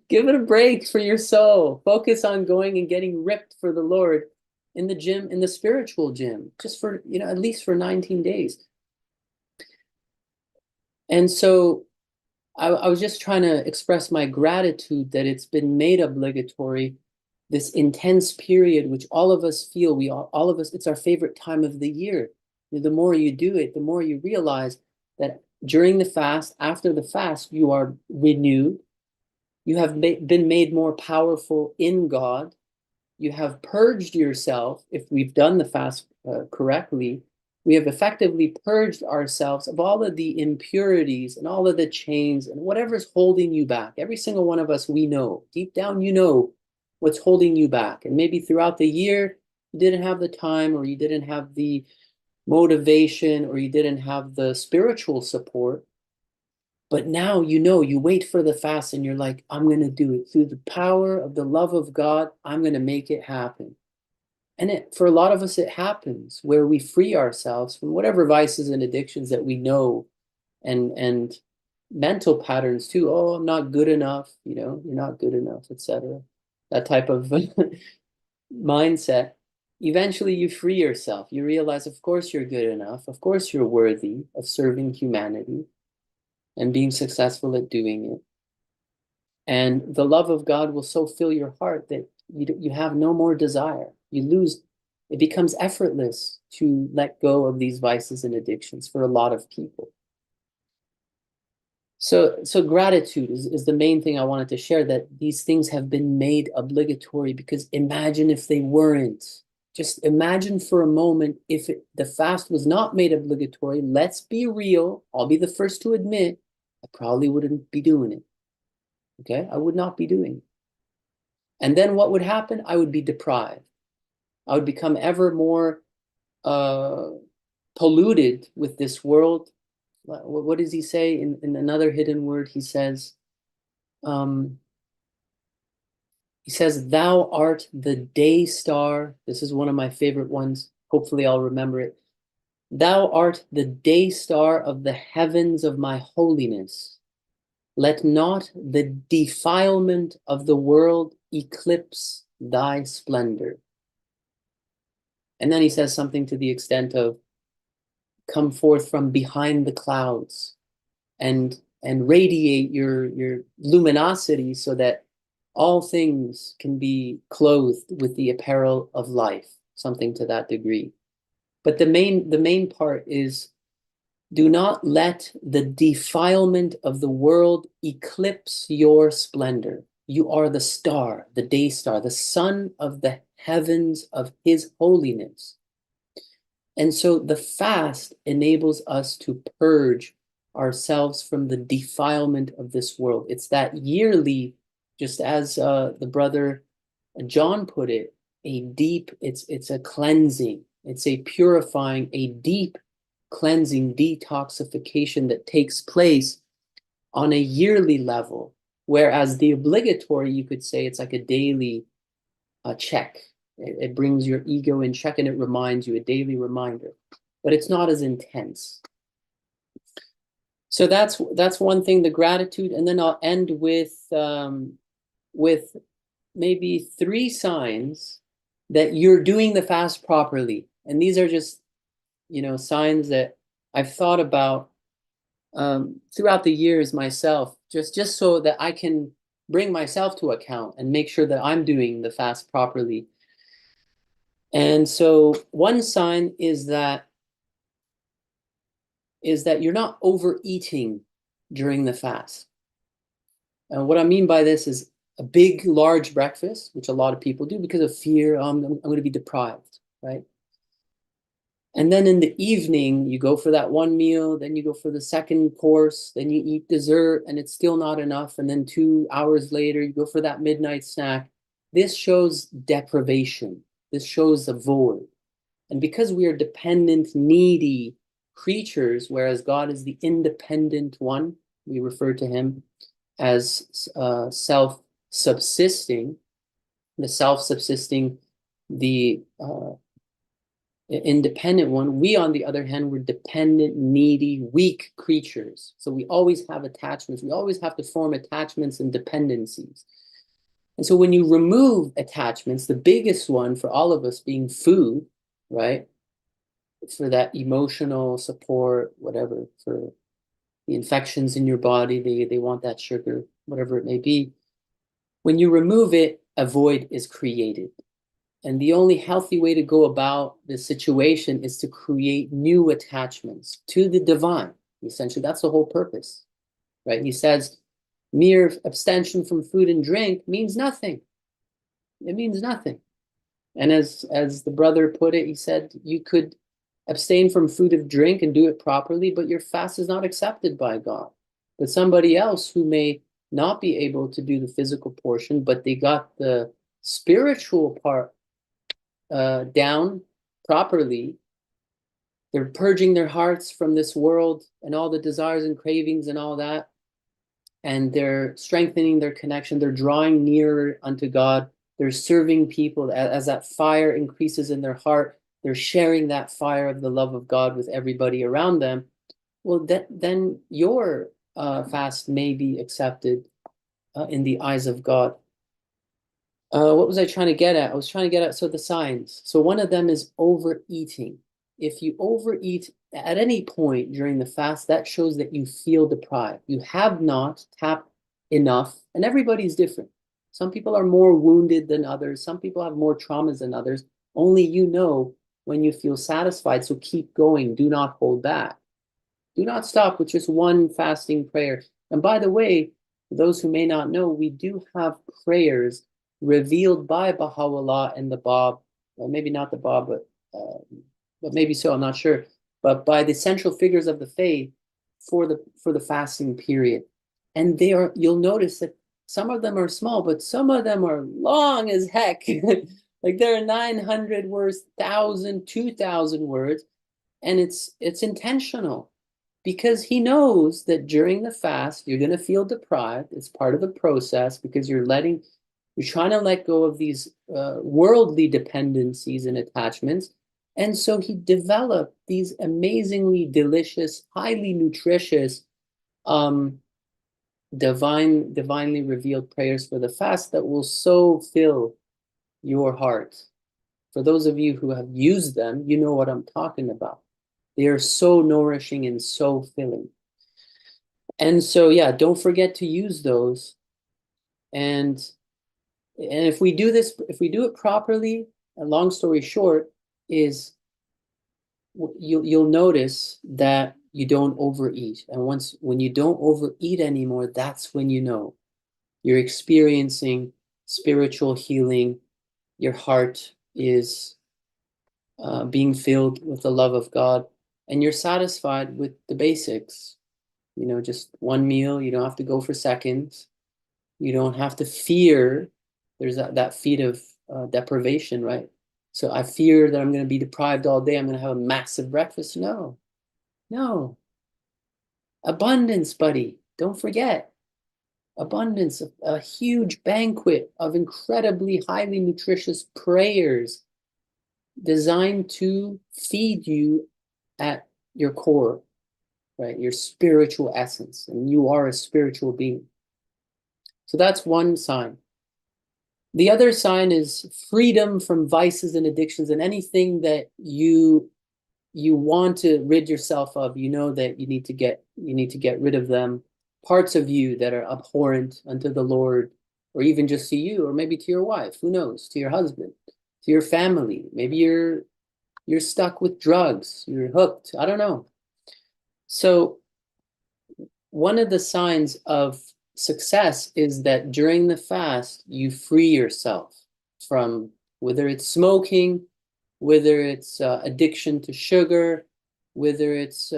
Give it a break for your soul. Focus on going and getting ripped for the Lord, in the gym, in the spiritual gym, just for, at least for 19 days. And so I was just trying to express my gratitude that it's been made obligatory, this intense period, which all of us feel, all of us, it's our favorite time of the year. The more you do it, the more you realize that during the fast, after the fast, you are renewed. You have been made more powerful in God. You have purged yourself. If we've done the fast correctly, we have effectively purged ourselves of all of the impurities and all of the chains and whatever's holding you back. Every single one of us, we know, deep down, you know what's holding you back. And maybe throughout the year, you didn't have the time, or you didn't have the motivation, or you didn't have the spiritual support. But now you wait for the fast and you're like, I'm going to do it. Through the power of the love of God, I'm going to make it happen. And for a lot of us, it happens where we free ourselves from whatever vices and addictions that we know, and mental patterns too. Oh, I'm not good enough. You're not good enough, etc. That type of mindset. Eventually, you free yourself. You realize, of course, you're good enough. Of course, you're worthy of serving humanity and being successful at doing it. And the love of God will so fill your heart that you have no more desire. It becomes effortless to let go of these vices and addictions for a lot of people. So gratitude is the main thing I wanted to share, that these things have been made obligatory, because imagine if they weren't. Just imagine for a moment if the fast was not made obligatory. Let's be real. I'll be the first to admit, I probably wouldn't be doing it. Okay? I would not be doing it. And then what would happen? I would be deprived. I would become ever more polluted with this world. What does he say in another hidden word? He says, thou art the day star. This is one of my favorite ones. Hopefully I'll remember it. Thou art the day star of the heavens of my holiness. Let not the defilement of the world eclipse thy splendor. And then he says something to the extent of, come forth from behind the clouds and radiate your luminosity, so that all things can be clothed with the apparel of life, something to that degree. But the main part is, do not let the defilement of the world eclipse your splendor. You are the star, the day star, the sun of the heavens of his holiness. And so the fast enables us to purge ourselves from the defilement of this world. It's that yearly, just as the brother John put it, it's a cleansing, it's a purifying, a deep cleansing, detoxification that takes place on a yearly level. Whereas the obligatory, you could say, it's like a daily check. It brings your ego in check, and it reminds you, a daily reminder. But it's not as intense. So that's one thing, the gratitude. And then I'll end with maybe 3 signs that you're doing the fast properly. And these are just, signs that I've thought about throughout the years myself, just so that I can bring myself to account and make sure that I'm doing the fast properly. And so one sign is that you're not overeating during the fast. And what I mean by this is a big, large breakfast, which a lot of people do because of fear. I'm going to be deprived, right? And then in the evening, you go for that one meal, then you go for the second course, then you eat dessert, and it's still not enough. And then 2 hours later, you go for that midnight snack. This shows deprivation. This shows a void. And because we are dependent, needy creatures, whereas God is the independent one, we refer to him as self-subsisting, the independent one. We, on the other hand, we're dependent, needy, weak creatures. So we always have attachments. We always have to form attachments and dependencies. And so when you remove attachments, the biggest one for all of us being food, right? For that emotional support, whatever, for the infections in your body, they want that sugar, whatever it may be. When you remove it, a void is created. And the only healthy way to go about this situation is to create new attachments to the divine. Essentially, that's the whole purpose, right? He says, mere abstention from food and drink means nothing. It means nothing. And as the brother put it, he said, you could abstain from food and drink and do it properly, but your fast is not accepted by God. But somebody else who may not be able to do the physical portion, but they got the spiritual part down properly, they're purging their hearts from this world and all the desires and cravings and all that, and they're strengthening their connection, they're drawing nearer unto God, they're serving people. As that fire increases in their heart, they're sharing that fire of the love of God with everybody around them. Well, then your fast may be accepted in the eyes of God. What was I trying to get at? I was trying to get at, so the signs. So one of them is overeating. If you overeat at any point during the fast, that shows that you feel deprived. You have not tapped enough, and everybody's different. Some people are more wounded than others. Some people have more traumas than others. Only you know when you feel satisfied, so keep going. Do not hold back. Do not stop with just one fasting prayer. And by the way, for those who may not know, we do have prayers revealed by Baha'u'llah and the Bab, well, maybe not the Bab, but maybe so, I'm not sure, but by the central figures of the faith for the fasting period. And they are, you'll notice that some of them are small, but some of them are long as heck. Like there are 900 words, 1,000, 2,000 words, and it's intentional because he knows that during the fast you're going to feel deprived. It's part of the process because you're trying to let go of these worldly dependencies and attachments. And so he developed these amazingly delicious, highly nutritious, divinely revealed prayers for the fast that will so fill your heart. For those of you who have used them, you know what I'm talking about. They are so nourishing and so filling. And so, yeah, don't forget to use those. And if we do this, if we do it properly, a long story short, is you'll notice that you don't overeat. And when you don't overeat anymore, that's when you know you're experiencing spiritual healing. Your heart is being filled with the love of God, and you're satisfied with the basics. You know, just one meal. You don't have to go for seconds. You don't have to fear. There's that feat of deprivation, right? So I fear that I'm going to be deprived all day. I'm going to have a massive breakfast. No. Abundance, buddy. Don't forget. Abundance, a huge banquet of incredibly highly nutritious prayers designed to feed you at your core, right? Your spiritual essence. And you are a spiritual being. So that's one sign. The other sign is freedom from vices and addictions and anything that you want to rid yourself of. You know that you need to get rid of them. Parts of you that are abhorrent unto the Lord, or even just to you, or maybe to your wife, who knows, to your husband, to your family. Maybe you're stuck with drugs, you're hooked, I don't know. So one of the signs of success is that during the fast, you free yourself from whether it's smoking, whether it's addiction to sugar, whether it's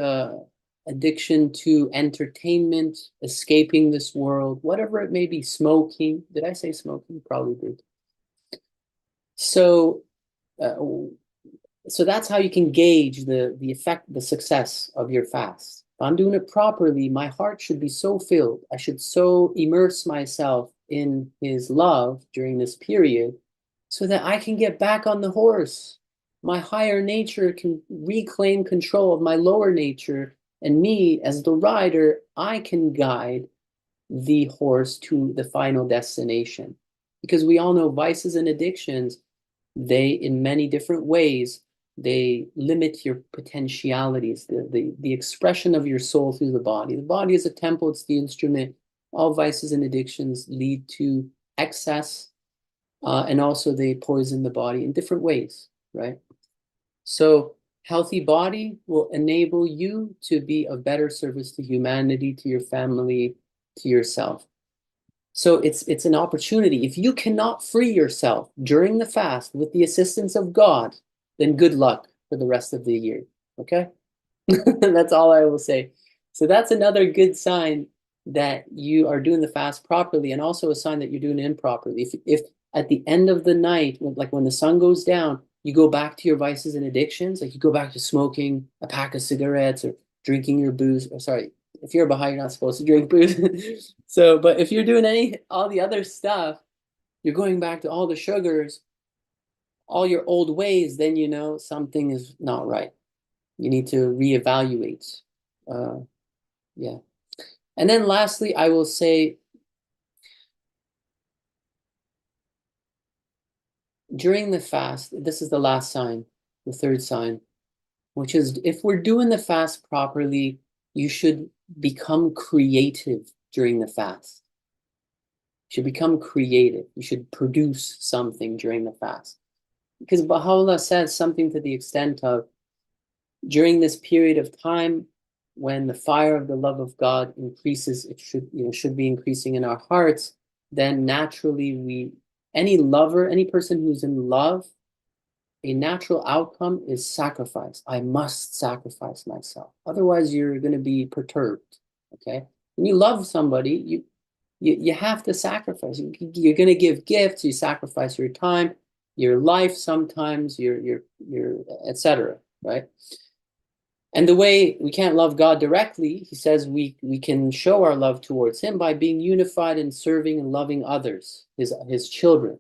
addiction to entertainment, escaping this world, whatever it may be, smoking. Did I say smoking? Probably did. So that's how you can gauge the effect, the success of your fast. If I'm doing it properly, my heart should be so filled. I should so immerse myself in his love during this period so that I can get back on the horse. My higher nature can reclaim control of my lower nature, and me as the rider, I can guide the horse to the final destination. Because we all know vices and addictions, they, in many different ways, they limit your potentialities, the expression of your soul through the body. The body is a temple, it's the instrument. All vices and addictions lead to excess, and also they poison the body in different ways, right? So healthy body will enable you to be of better service to humanity, to your family, to yourself. So it's an opportunity. If you cannot free yourself during the fast with the assistance of God, then good luck for the rest of the year. Okay? That's all I will say. So that's another good sign that you are doing the fast properly, and also a sign that you're doing it improperly. If at the end of the night, like when the sun goes down, you go back to your vices and addictions, like you go back to smoking a pack of cigarettes or drinking your booze, or sorry, if you're a Baha'i, you're not supposed to drink booze. So, but if you're doing all the other stuff, you're going back to all the sugars, all your old ways, then you know something is not right. You need to reevaluate. Yeah. And then lastly, I will say, during the fast, this is the last sign, the third sign, which is if we're doing the fast properly, you should become creative during the fast. You should become creative. You should produce something during the fast. Because Baha'u'llah says something to the extent of, during this period of time when the fire of the love of God increases, it should be increasing in our hearts, then naturally any lover, any person who's in love, a natural outcome is sacrifice. I must sacrifice myself. Otherwise, you're going to be perturbed. Okay? When you love somebody, you have to sacrifice. You're going to give gifts. You sacrifice your time, your life, sometimes your etc. Right? And the way we can't love God directly, he says we can show our love towards him by being unified in serving and loving others, his children.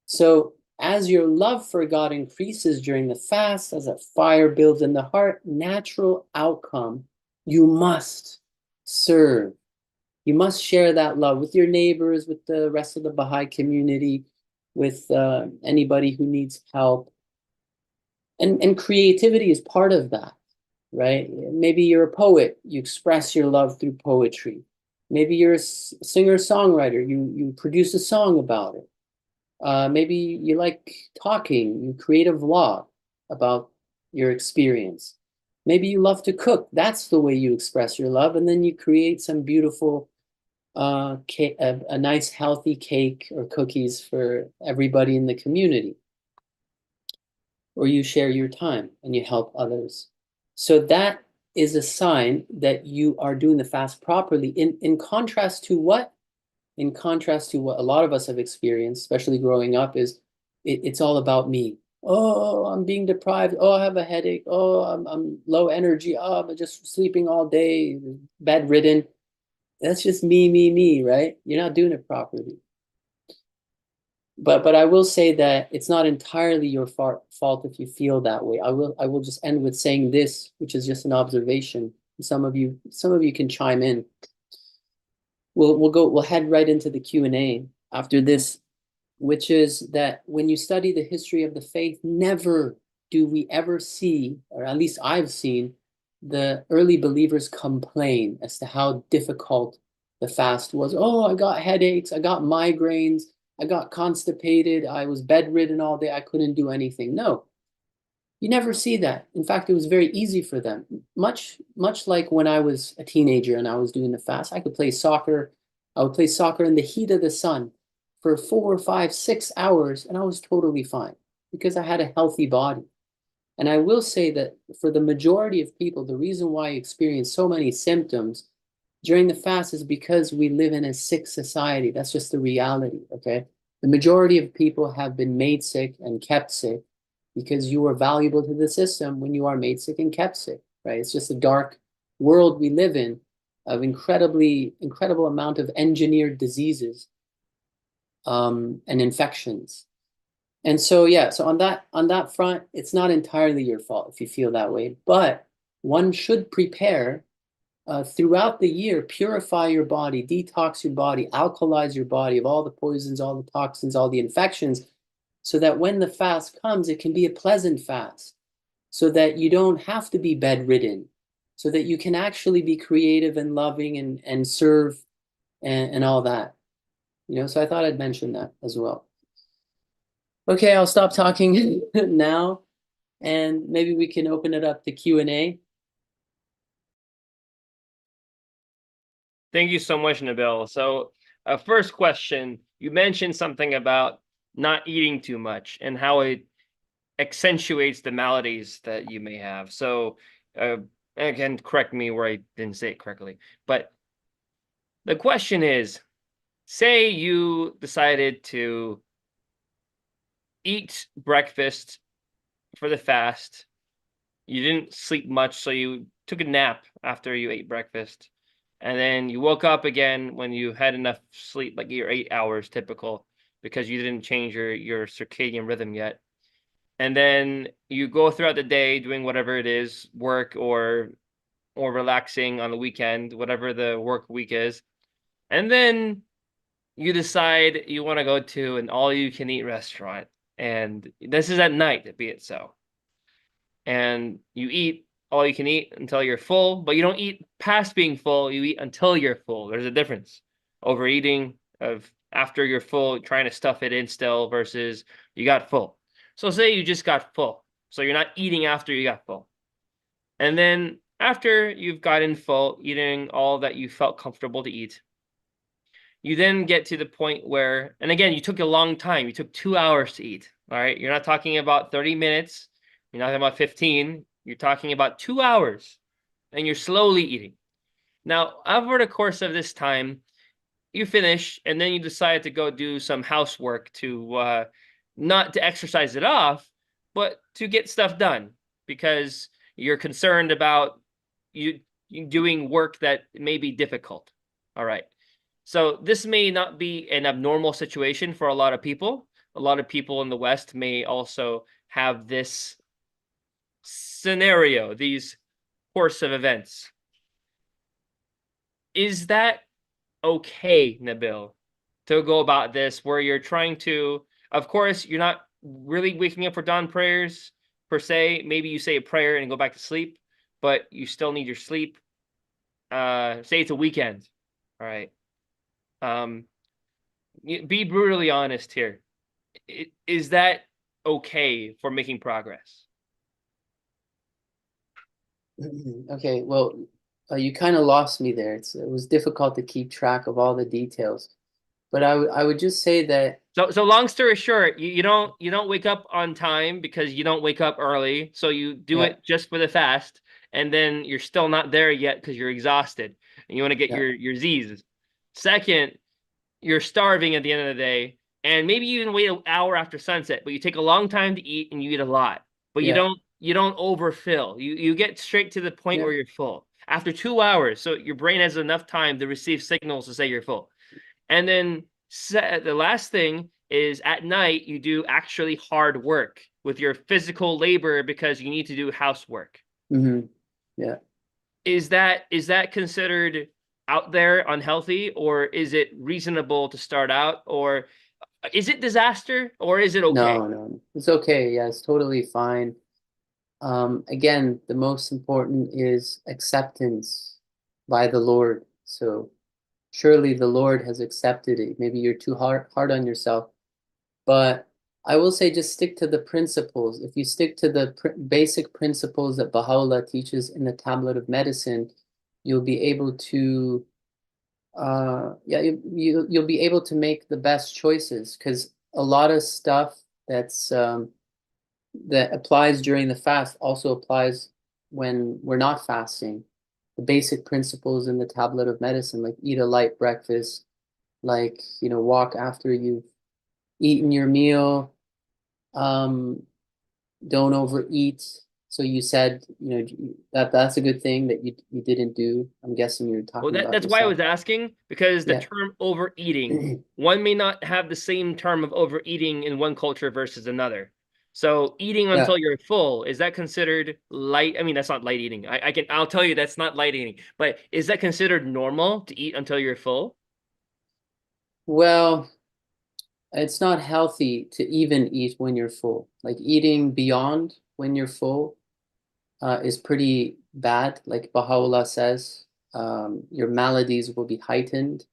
So as your love for God increases during the fast, as a fire builds in the heart, natural outcome, you must serve. You must share that love with your neighbors, with the rest of the Baha'i community, with anybody who needs help. And creativity is part of that, right? Maybe you're a poet, you express your love through poetry. Maybe you're a singer-songwriter, you produce a song about it. Maybe you like talking, you create a vlog about your experience. Maybe you love to cook, that's the way you express your love, and then you create some beautiful cake, a nice healthy cake or cookies for everybody in the community. Or you share your time and you help others. So that is a sign that you are doing the fast properly, in contrast to what? In contrast to what a lot of us have experienced, especially growing up, is it's all about me. Oh, I'm being deprived. Oh, I have a headache. Oh, I'm low energy. Oh, I'm just sleeping all day, bedridden. That's just me, right? You're not doing it properly. But I will say that it's not entirely your fault if you feel that way. I will just end with saying this, which is just an observation. Some of you can chime in. We'll head right into the Q&A after this, which is that when you study the history of the faith, never do we ever see, or at least I've seen, the early believers complain as to how difficult the fast was. Oh, I got headaches, I got migraines, I got constipated, I was bedridden all day, I couldn't do anything. No, you never see that. In fact, it was very easy for them. Much like when I was a teenager and I was doing the fast, I could play soccer. I would play soccer in the heat of the sun for 4, 5, 6 hours, and I was totally fine because I had a healthy body. And I will say that for the majority of people, the reason why you experience so many symptoms during the fast is because we live in a sick society. That's just the reality, okay? The majority of people have been made sick and kept sick because you are valuable to the system when you are made sick and kept sick, right? It's just a dark world we live in of incredible amount of engineered diseases and infections. And so, yeah, so on that front, it's not entirely your fault if you feel that way, but one should prepare throughout the year, purify your body, detox your body, alkalize your body of all the poisons, all the toxins, all the infections, so that when the fast comes, it can be a pleasant fast, so that you don't have to be bedridden, so that you can actually be creative and loving and serve and all that. So I thought I'd mention that as well. Okay, I'll stop talking now, and maybe we can open it up to Q&A. Thank you so much, Nabil. So, first question, you mentioned something about not eating too much and how it accentuates the maladies that you may have. So, again, correct me where I didn't say it correctly. But the question is, say you decided to eat breakfast for the fast. You didn't sleep much, so you took a nap after you ate breakfast. And then you woke up again when you had enough sleep, like your 8 hours typical, because you didn't change your circadian rhythm yet. And then you go throughout the day doing whatever it is, work or relaxing on the weekend, whatever the work week is. And then you decide you want to go to an all-you-can-eat restaurant. And this is at night, be it so. And you eat all you can eat until you're full, but you don't eat past being full, you eat until you're full. There's a difference. Overeating of after you're full, trying to stuff it in still versus you got full. So say you just got full. So you're not eating after you got full. And then after you've gotten full, eating all that you felt comfortable to eat, you then get to the point where, and again, you took a long time. You took 2 hours to eat. All right. You're not talking about 30 minutes. You're not talking about 15. You're talking about 2 hours, and you're slowly eating. Now, over the course of this time, you finish, and then you decide to go do some housework to not to exercise it off, but to get stuff done because you're concerned about you doing work that may be difficult. All right. So this may not be an abnormal situation for a lot of people. A lot of people in the West may also have this scenario, these course of events. Is that okay, Nabil, to go about this where you're trying to, of course, you're not really waking up for dawn prayers per se. Maybe you say a prayer and go back to sleep, but you still need your sleep. Say it's a weekend. All right. Be brutally honest here. Is that okay for making progress? Okay, well, you kind of lost me there. It was difficult to keep track of all the details, but I would just say that. So long story short, you don't wake up on time because you don't wake up early. So you do it just for the fast, and then you're still not there yet because you're exhausted and you want to get your Z's. Second, you're starving at the end of the day, and maybe you even wait an hour after sunset, but you take a long time to eat and you eat a lot, but you don't overfill. You get straight to the point where you're full after 2 hours. So your brain has enough time to receive signals to say you're full. And then the last thing is at night, you do actually hard work with your physical labor because you need to do housework. Mm-hmm. Yeah. Is that considered out there unhealthy, or is it reasonable to start out, or is it disaster, or is it okay? No, it's okay. Yeah, it's totally fine. Again, the most important is acceptance by the Lord. So surely the Lord has accepted it. Maybe you're too hard on yourself, but I will say just stick to the principles. If you stick to the basic principles that Baha'u'llah teaches in the Tablet of Medicine, you'll be able to you'll be able to make the best choices, because a lot of stuff that's that applies during the fast also applies when we're not fasting. The basic principles in the Tablet of Medicine, like eat a light breakfast, like walk after you've eaten your meal, don't overeat. So you said, that's a good thing that you didn't do. I'm guessing you're talking about that's why I was asking, because the term overeating, one may not have the same term of overeating in one culture versus another. So eating Yeah. until you're full, is that considered light? I mean, that's not light eating. I'll tell you that's not light eating, but is that considered normal to eat until you're full? Well, it's not healthy to even eat when you're full. Like eating beyond when you're full is pretty bad. Like Baha'u'llah says, your maladies will be heightened.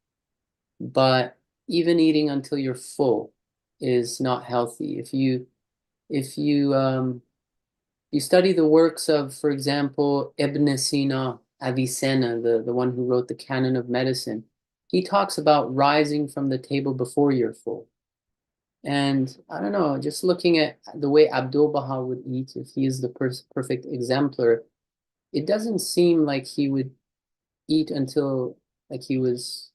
But even eating until you're full is not healthy. If you study the works of, for example, Ibn Sina, Avicenna, the one who wrote the Canon of Medicine, he talks about rising from the table before you're full. And I don't know, just looking at the way Abdul Baha would eat, if he is the perfect exemplar, it doesn't seem like he would eat until like he was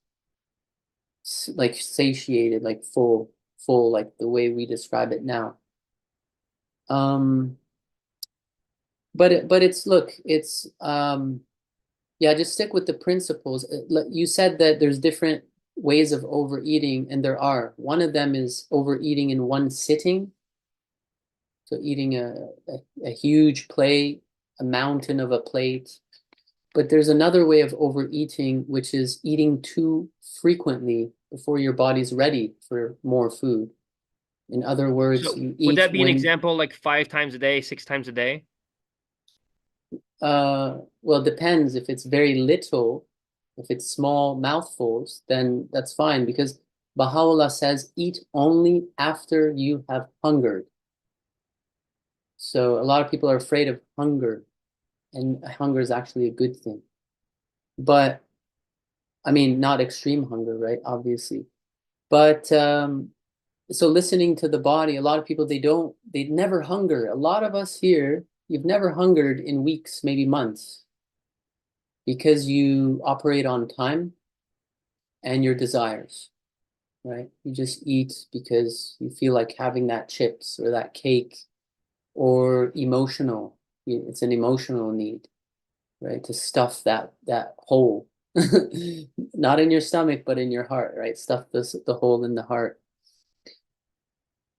like satiated, like full, like the way we describe it now. But it's look, it's yeah, just stick with the principles. You said that there's different ways of overeating, and there are. One of them is overeating in one sitting. So eating a huge plate, a mountain of a plate. But there's another way of overeating, which is eating too frequently before your body's ready for more food. In other words, So you would eat that be an when, example like 5 times a day, 6 times a day? well, depends. If it's very little, if it's small mouthfuls, then that's fine because Baha'u'llah says eat only after you have hungered. So a lot of people are afraid of hunger, and hunger is actually a good thing. But I mean, not extreme hunger, right? Obviously. But so listening to the body, a lot of people they never hunger. A lot of us here, you've never hungered in weeks, maybe months, because you operate on time and your desires, right? You just eat because you feel like having that chips or that cake, or emotional. It's an emotional need, right? To stuff that hole. Not in your stomach, but in your heart, right? Stuff the hole in the heart.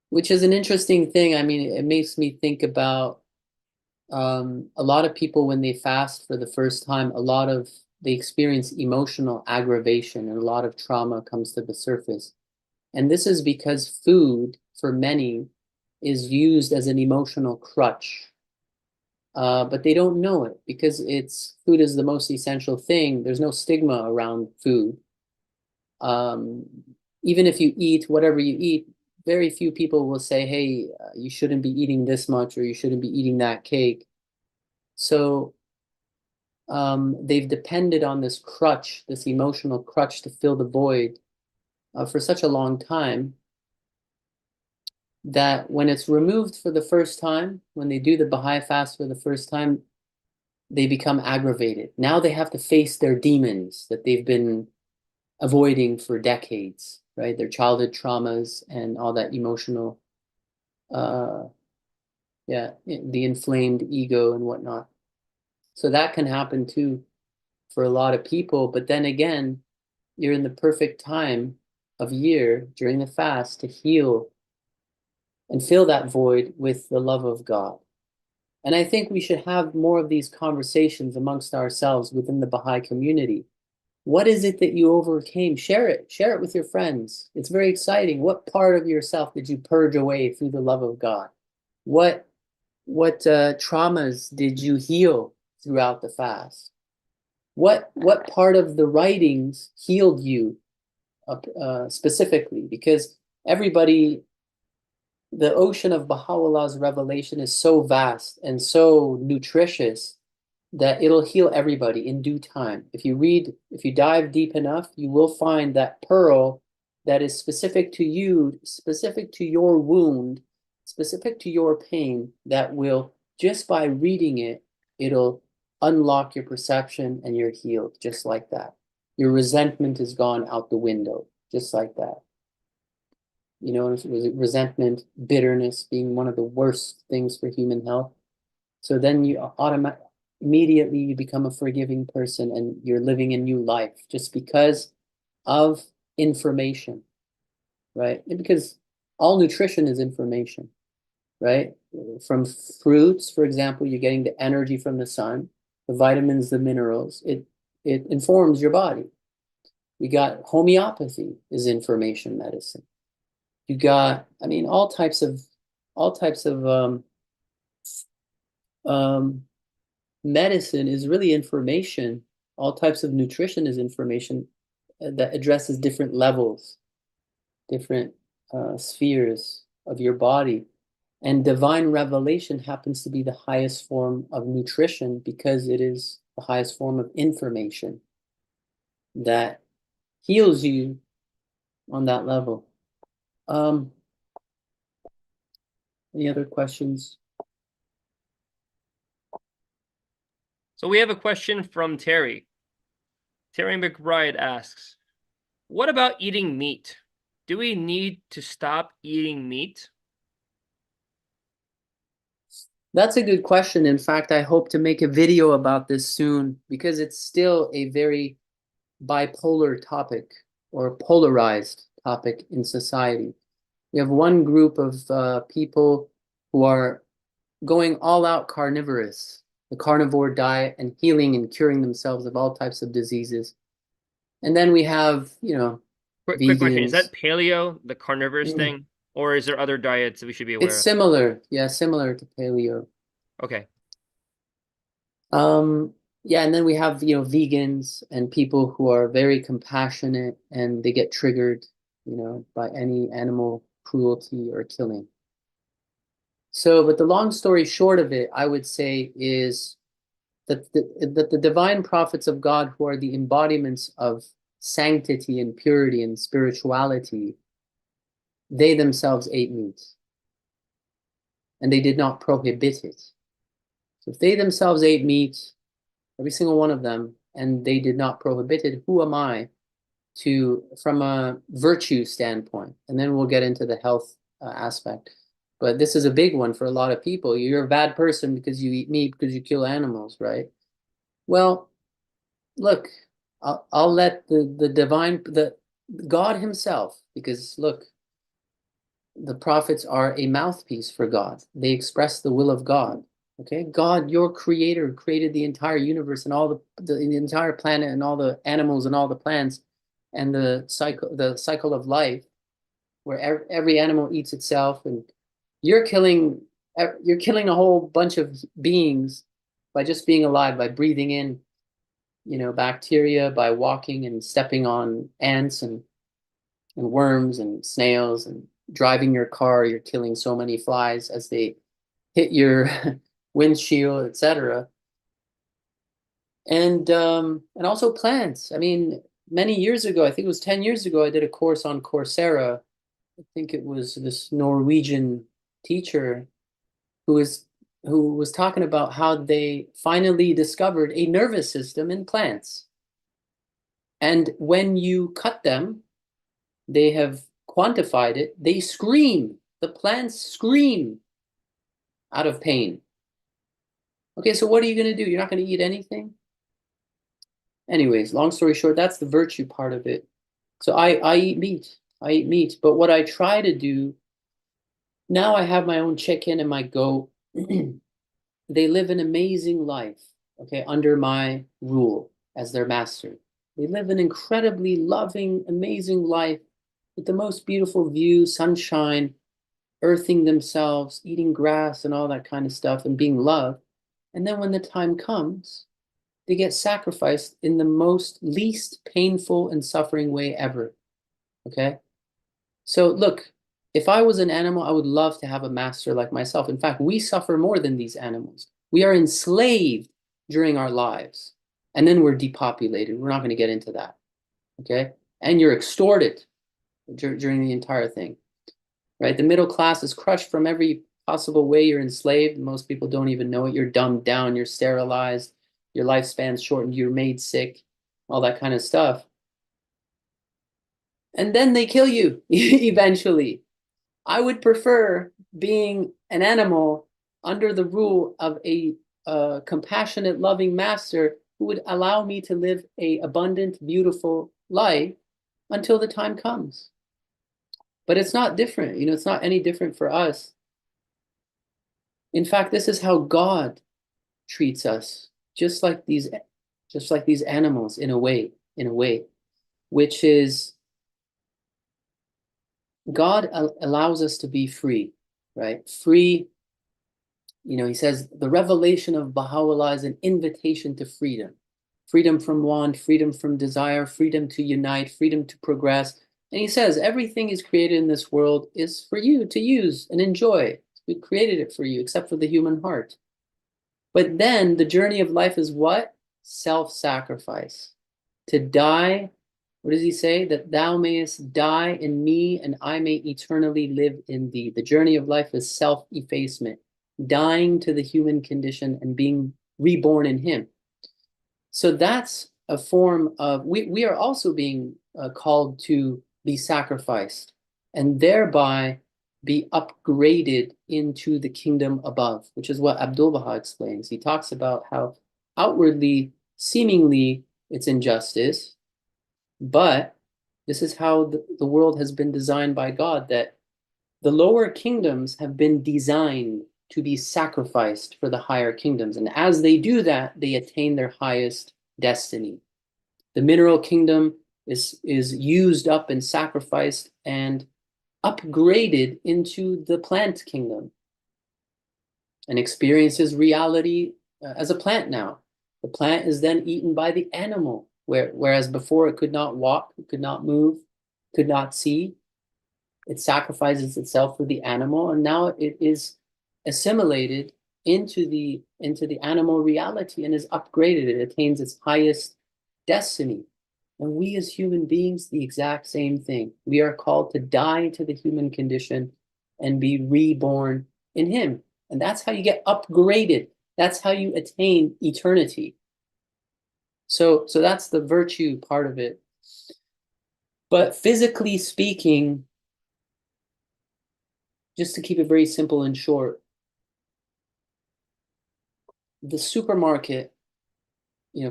Which is an interesting thing. I mean, it makes me think about a lot of people when they fast for the first time, they experience emotional aggravation and a lot of trauma comes to the surface. And this is because food, for many, is used as an emotional crutch. But they don't know it because food is the most essential thing. There's no stigma around food. Um, Even if you eat whatever you eat, very few people will say, hey, you shouldn't be eating this much or you shouldn't be eating that cake. So they've depended on this crutch, this emotional crutch to fill the void for such a long time that when it's removed for the first time, when they do the Baha'i fast for the first time, they become aggravated. Now they have to face their demons that they've been avoiding for decades, right? Their childhood traumas and all that emotional, yeah, the inflamed ego and whatnot. So that can happen too for a lot of people. But then again, you're in the perfect time of year during the fast to heal and fill that void with the love of God. And I think we should have more of these conversations amongst ourselves within the Baha'i community. What is it that you overcame? Share it. Share it with your friends. It's very exciting. What part of yourself did you purge away through the love of God? What traumas did you heal throughout the fast? What part of the writings healed you specifically? Because everybody, the ocean of Baha'u'llah's revelation is so vast and so nutritious that it'll heal everybody in due time. If you dive deep enough, you will find that pearl that is specific to you, specific to your wound, specific to your pain, that will, just by reading it, it'll unlock your perception and you're healed just like that. Your resentment is gone out the window, just like that. You know, resentment, bitterness being one of the worst things for human health. So then immediately you become a forgiving person and you're living a new life just because of information, right? And because all nutrition is information, right? from fruits, for example, you're getting the energy from the sun, the vitamins, the minerals. It informs your body. You got homeopathy is information medicine. You got, I mean, all types of medicine is really information. All types of nutrition is information that addresses different levels, different spheres of your body. And divine revelation happens to be the highest form of nutrition because it is the highest form of information that heals you on that level. Any other questions? So we have a question from Terry. Terry McBride asks, what about eating meat? Do we need to stop eating meat? That's a good question. In fact, I hope to make a video about this soon because it's still a very bipolar topic or polarized topic in society. We have one group of people who are going all out carnivorous, the carnivore diet, and healing and curing themselves of all types of diseases. And then we have, Quick question. Is vegans. that paleo, the carnivorous thing? Or is there other diets that we should be aware It's of? similar. Yeah, similar to paleo. Okay. Yeah, and then we have, vegans and people who are very compassionate and they get triggered, by any animal cruelty or killing. So, but the long story short of it, I would say, is that the divine prophets of God, who are the embodiments of sanctity and purity and spirituality, they themselves ate meat. And they did not prohibit it. So if they themselves ate meat, every single one of them, and they did not prohibit it, who am I to, from a virtue standpoint? And then we'll get into the health aspect. But this is a big one for a lot of people. You're a bad person because you eat meat, because you kill animals, right? Well, look, I'll let the God himself, because look, the prophets are a mouthpiece for God. They express the will of God. Okay, God, your creator, created the entire universe and all the entire planet and all the animals and all the plants and the cycle of life, where every animal eats itself, and you're killing a whole bunch of beings by just being alive, by breathing in, bacteria, by walking and stepping on ants and worms and snails, and driving your car, you're killing so many flies as they hit your windshield, etc. And also plants. I mean, many years ago, I think it was 10 years ago, I did a course on Coursera. I think it was this Norwegian teacher who was talking about how they finally discovered a nervous system in plants. And when you cut them, they have quantified it, they scream. The plants scream out of pain. Okay, so what are you going to do? You're not going to eat anything? Anyways, long story short, that's the virtue part of it. So I eat meat. I eat meat. But what I try to do, now I have my own chicken and my goat. They live an amazing life, okay, under my rule as their master. They live an incredibly loving, amazing life with the most beautiful view, sunshine, earthing themselves, eating grass and all that kind of stuff, and being loved. And then when the time comes, they get sacrificed in the least painful and suffering way ever. Okay? So look, if I was an animal, I would love to have a master like myself. In fact, we suffer more than these animals. We are enslaved during our lives, and then we're depopulated. We're not going to get into that. Okay? And you're extorted during the entire thing. Right? The middle class is crushed from every possible way. You're enslaved. Most people don't even know it. You're dumbed down. You're sterilized. Your lifespan's shortened. You're made sick. All that kind of stuff. And then they kill you eventually. I would prefer being an animal under the rule of a compassionate, loving master who would allow me to live an abundant, beautiful life until the time comes. But it's not different. It's not any different for us. In fact, this is how God treats us, just like these animals in a way, which is God allows us to be free, right? Free, he says the revelation of Baha'u'llah is an invitation to freedom. Freedom from want, freedom from desire, freedom to unite, freedom to progress. And he says everything is created in this world is for you to use and enjoy. We created it for you, except for the human heart. But then the journey of life is what? Self-sacrifice. To die, what does he say? That thou mayest die in me and I may eternally live in thee. The journey of life is self-effacement, dying to the human condition and being reborn in him. So that's a form of, we are also being called to be sacrificed and thereby be upgraded into the kingdom above, which is what Abdul Baha explains. He talks about how outwardly, seemingly, it's injustice, but this is how the world has been designed by God, that the lower kingdoms have been designed to be sacrificed for the higher kingdoms. And as they do that, they attain their highest destiny. The mineral kingdom is used up and sacrificed and upgraded into the plant kingdom and experiences reality as a plant now. The plant is then eaten by the animal, whereas before it could not walk, it could not move, could not see. It sacrifices itself for the animal, and now it is assimilated into the animal reality and is upgraded. It attains its highest destiny. And we as human beings, the exact same thing. We are called to die to the human condition and be reborn in him. And that's how you get upgraded. That's how you attain eternity. So that's the virtue part of it. But physically speaking, just to keep it very simple and short, the supermarket,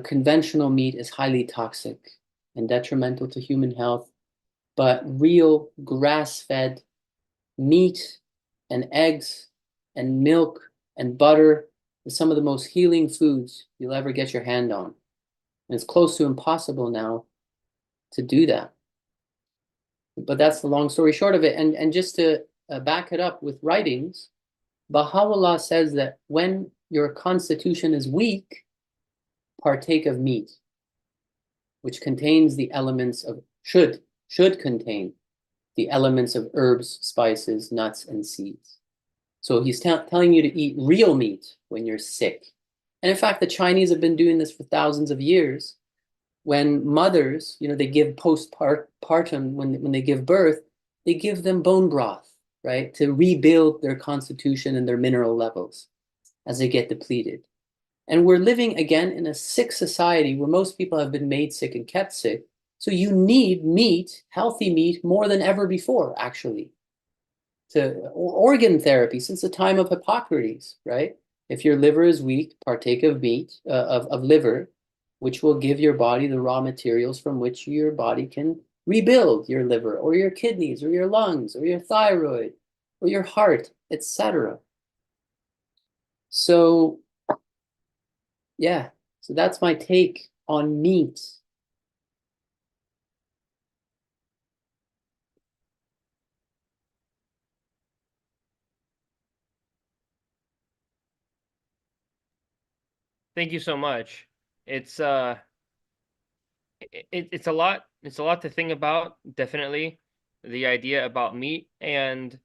conventional meat is highly toxic and detrimental to human health, but real grass-fed meat and eggs and milk and butter is some of the most healing foods you'll ever get your hand on. And it's close to impossible now to do that. But that's the long story short of it. And just to back it up with writings, Baha'u'llah says that when your constitution is weak, partake of meat, which contains the elements of, should contain the elements of herbs, spices, nuts, and seeds. So he's telling you to eat real meat when you're sick. And in fact, the Chinese have been doing this for thousands of years. When mothers, they give postpartum, when they give birth, they give them bone broth, right? To rebuild their constitution and their mineral levels as they get depleted. And we're living again in a sick society where most people have been made sick and kept sick. So you need meat, healthy meat, more than ever before, actually. Organ therapy since the time of Hippocrates, right? If your liver is weak, partake of meat, of liver, which will give your body the raw materials from which your body can rebuild your liver or your kidneys or your lungs or your thyroid or your heart, etc. So, yeah, so that's my take on meat. Thank you so much. It's it's a lot to think about, definitely. The idea about meat, and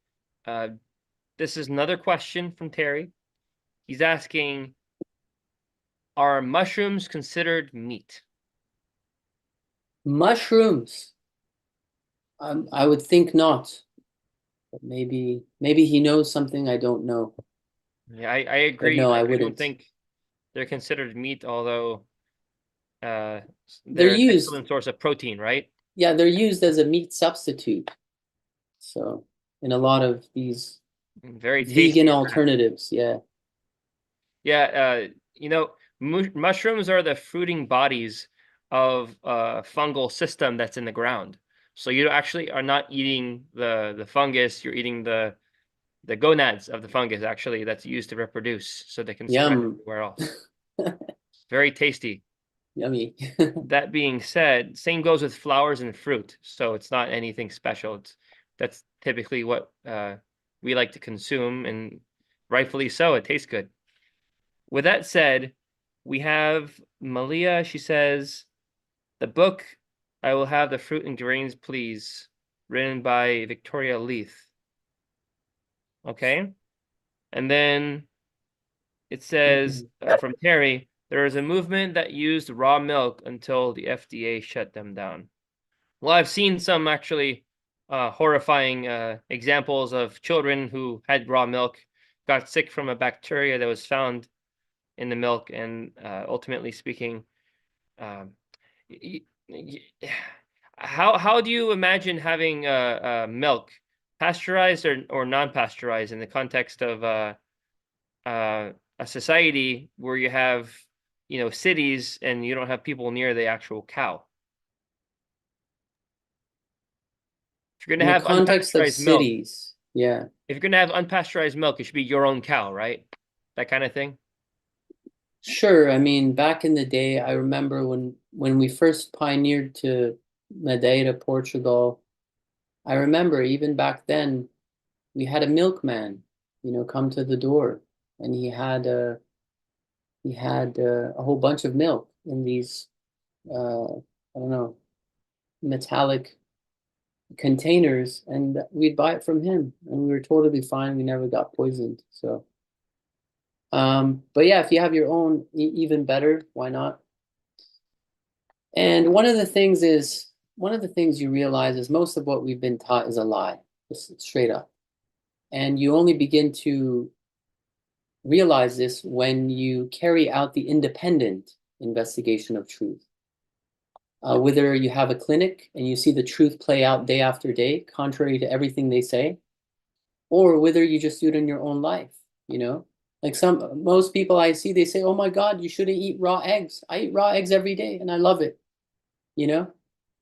this is another question from Terry. He's asking, are mushrooms considered meat? Mushrooms, I would think not, but maybe he knows something I don't know. Yeah, I agree. no, I I wouldn't. don't think they're considered meat, although They're they're an used, excellent source of protein, right? yeah, they're used as a meat substitute. So in a lot of these Very tasty. vegan alternatives, yeah. Yeah, mushrooms are the fruiting bodies of a fungal system that's in the ground. So you actually are not eating the fungus, you're eating the the gonads of the fungus, actually, that's used to reproduce so they can spread Yum. everywhere else. Very tasty. Yummy. That being said, same goes with flowers and fruit. So it's not anything special. That's typically what we like to consume, and rightfully so. It tastes good. With that said, we have Malia. She says, the book, I Will Have the Fruit and Grains, Please, written by Victoria Leith. Okay. And then it says from Terry, there is a movement that used raw milk until the FDA shut them down. Well, I've seen some actually horrifying examples of children who had raw milk, got sick from a bacteria that was found in the milk, and ultimately speaking, um, how do you imagine having milk pasteurized or non-pasteurized in the context of a society where you have, cities and you don't have people near the actual cow? If you're In gonna the have context of unpasteurized milk, cities, yeah. if you're gonna have unpasteurized milk, it should be your own cow, right? That kind of thing. Sure. I mean, back in the day, I remember when we first pioneered to Madeira, Portugal, I remember even back then we had a milkman, come to the door, and he had a whole bunch of milk in these I don't know, metallic containers, and we'd buy it from him, and we were totally fine. We never got poisoned. So, but yeah, if you have your own, even better. Why not? And one of the things you realize is most of what we've been taught is a lie, just straight up. And you only begin to realize this when you carry out the independent investigation of truth. Whether you have a clinic and you see the truth play out day after day, contrary to everything they say, or whether you just do it in your own life, Like most people I see, they say, "Oh my God, you shouldn't eat raw eggs." I eat raw eggs every day and I love it.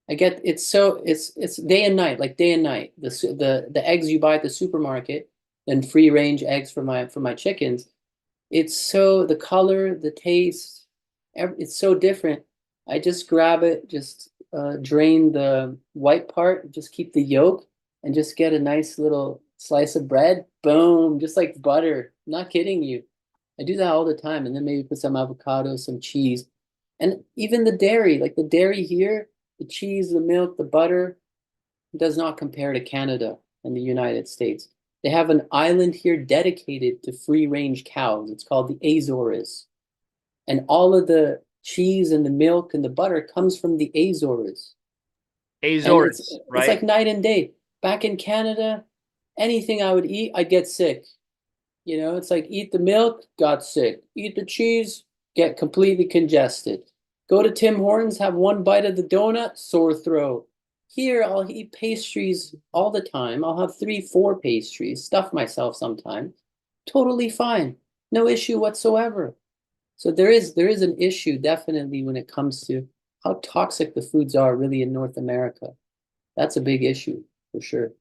I get it's day and night, like day and night. The eggs you buy at the supermarket and free range eggs for my chickens. It's so the color, the taste, it's so different. I just grab it, just drain the white part, just keep the yolk, and just get a nice little slice of bread. Boom, just like butter. I'm not kidding you. I do that all the time, and then maybe put some avocado, some cheese, and even the dairy. Like the dairy here, the cheese, the milk, the butter does not compare to Canada and the United States. They have an island here dedicated to free-range cows. It's called the Azores. And all of the cheese and the milk and the butter comes from the Azores. Azores, It's right? like night and day. Back in Canada, anything I would eat, I'd get sick. It's like eat the milk, got sick. Eat the cheese, get completely congested. Go to Tim Hortons, have one bite of the donut, sore throat. Here, I'll eat pastries all the time. I'll have 3, 4 pastries, stuff myself sometimes. Totally fine. No issue whatsoever. So there is an issue definitely when it comes to how toxic the foods are really in North America. That's a big issue for sure.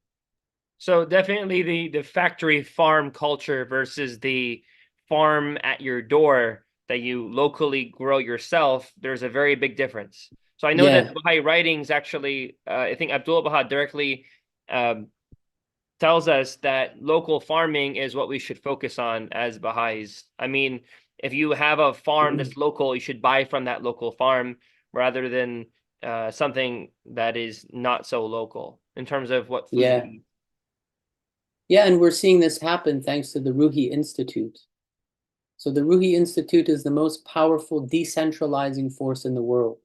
So definitely the factory farm culture versus the farm at your door that you locally grow yourself, there's a very big difference. So I know that Yeah. Baha'i writings actually, I think Abdul Baha directly tells us that local farming is what we should focus on as Baha'is. I mean, if you have a farm that's local, you should buy from that local farm rather than something that is not so local in terms of what food Yeah. we eat. Yeah, and we're seeing this happen thanks to the Ruhi Institute. So the Ruhi Institute is the most powerful decentralizing force in the world,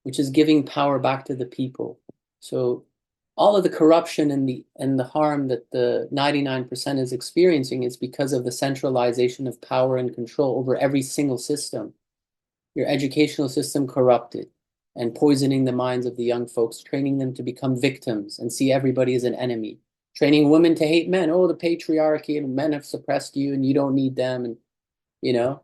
which is giving power back to the people. So all of the corruption and the harm that the 99% is experiencing is because of the centralization of power and control over every single system. Your educational system corrupted and poisoning the minds of the young folks, training them to become victims and see everybody as an enemy. Training women to hate men. Oh, the patriarchy and men have suppressed you and you don't need them. And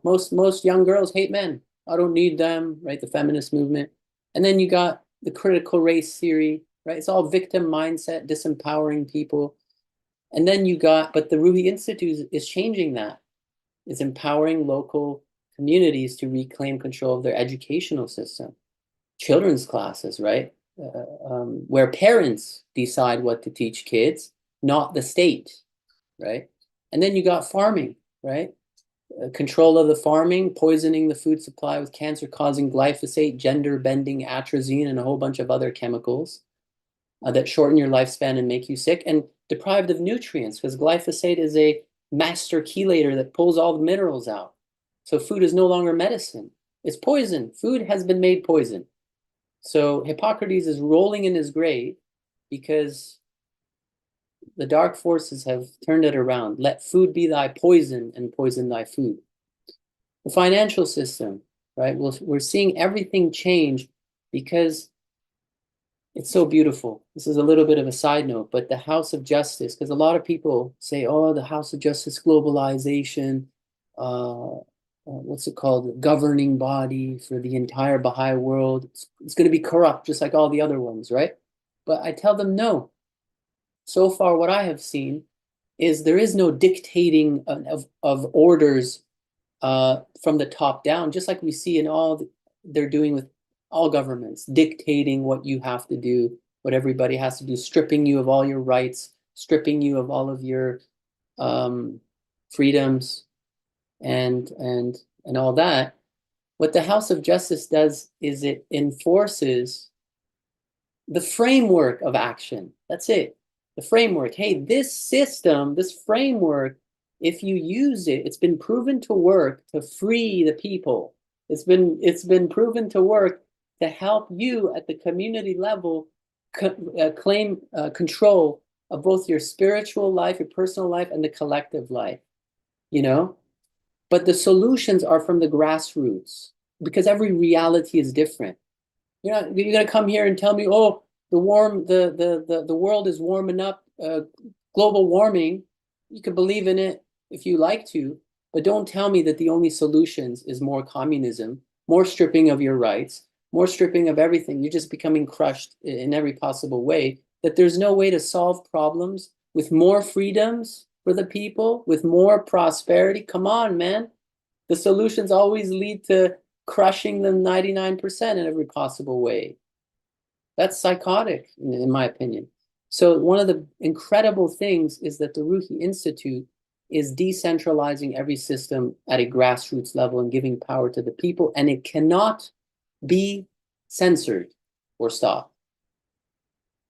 most young girls hate men. I don't need them, right? The feminist movement. And then you got the critical race theory, right? It's all victim mindset, disempowering people. And then you got, but the Ruhi Institute is changing that. It's empowering local communities to reclaim control of their educational system. Children's classes, right? Where parents decide what to teach kids, not the state, right? And then you got farming, right? Control of the farming, poisoning the food supply with cancer-causing glyphosate, gender-bending atrazine, and a whole bunch of other chemicals that shorten your lifespan and make you sick, and deprived of nutrients, because glyphosate is a master chelator that pulls all the minerals out. So food is no longer medicine. It's poison. Food has been made poison. So Hippocrates is rolling in his grave because the dark forces have turned it around. Let food be thy poison and poison thy food. The financial system, right? We're seeing everything change because it's so beautiful. This is a little bit of a side note, but the House of Justice, because a lot of people say, oh, the House of Justice, globalization, what's it called? Governing body for the entire Baha'i world. It's going to be corrupt, just like all the other ones, right? But I tell them no. So far, what I have seen is there is no dictating of orders from the top down, just like we see in all they're doing with all governments, dictating what you have to do, what everybody has to do, stripping you of all your rights, stripping you of all of your freedoms, and all that. What the House of Justice does is it enforces the framework of action. That's it. The framework. Hey, this system, this framework, if you use it, it's been proven to work to free the people. It's been proven to work to help you at the community level claim control of both your spiritual life, your personal life, and the collective life, you know? But the solutions are from the grassroots because every reality is different. You're gonna come here and tell me, oh, the world is warming up, global warming. You could believe in it if you like to, but don't tell me that the only solutions is more communism, more stripping of your rights, more stripping of everything. You're just becoming crushed in every possible way, that there's no way to solve problems with more freedoms for the people, with more prosperity. Come on, man. The solutions always lead to crushing them 99% in every possible way. That's psychotic, in my opinion. So one of the incredible things is that the Ruhi Institute is decentralizing every system at a grassroots level and giving power to the people, and it cannot be censored or stopped.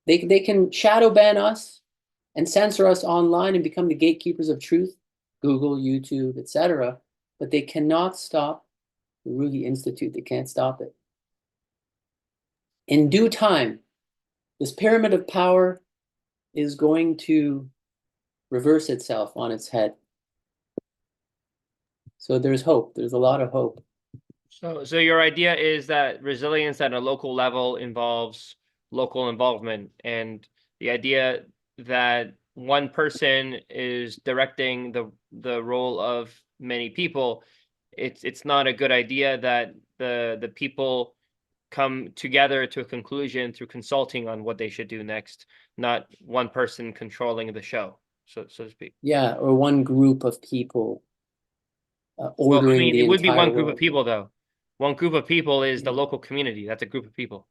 They can shadow ban us and censor us online and become the gatekeepers of truth, Google, YouTube, etc., but they cannot stop the Ruhi Institute. They can't stop it. In due time, this pyramid of power is going to reverse itself on its head. So there's hope. There's a lot of hope. So your idea is that resilience at a local level involves local involvement, and the idea that one person is directing the role of many people, it's not a good idea that the people come together to a conclusion through consulting on what they should do next, not one person controlling the show, so to speak. Yeah, or one group of people ordering well, I mean, the it would be entire one group world. of people, though. One group of people is the local community. That's a group of people.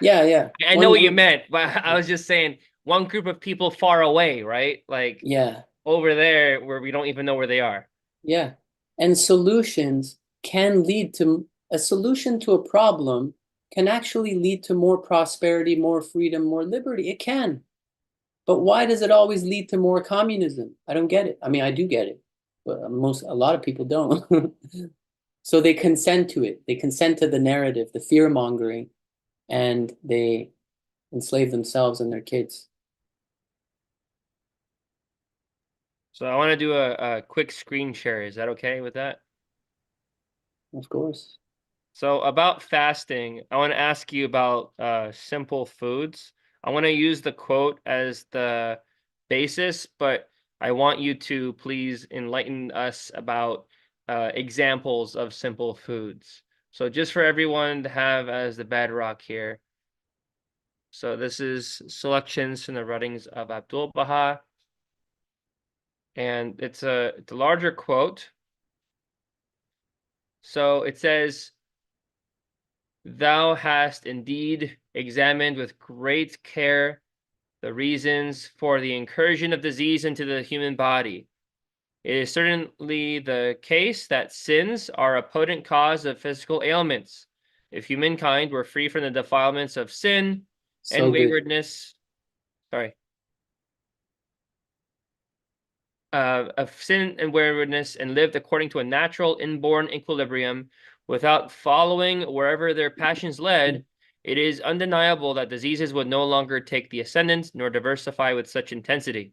Yeah. I One know what you group. meant, but I was just saying one group of people far away, right? Like Yeah. over there where we don't even know where they are. Yeah. And solutions can lead to a solution to a problem can actually lead to more prosperity, more freedom, more liberty. It can. But why does it always lead to more communism? I don't get it. I mean, I do get it, but a lot of people don't. So they consent to it. They consent to the narrative, the fear mongering, and they enslave themselves and their kids. So I want to do a quick screen share. Is that okay with that? Of course. So about fasting, I want to ask you about simple foods. I want to use the quote as the basis, but I want you to please enlighten us about examples of simple foods. So just for everyone to have as the bedrock here. So this is selections from the writings of Abdul Baha. and it's a larger quote. So it says, "Thou hast indeed examined with great care the reasons for the incursion of disease into the human body. It is certainly the case that sins are a potent cause of physical ailments. If humankind were free from the defilements of sin So and good. waywardness, of sin and waywardness, and lived according to a natural inborn equilibrium, without following wherever their passions led, it is undeniable that diseases would no longer take the ascendant, nor diversify with such intensity.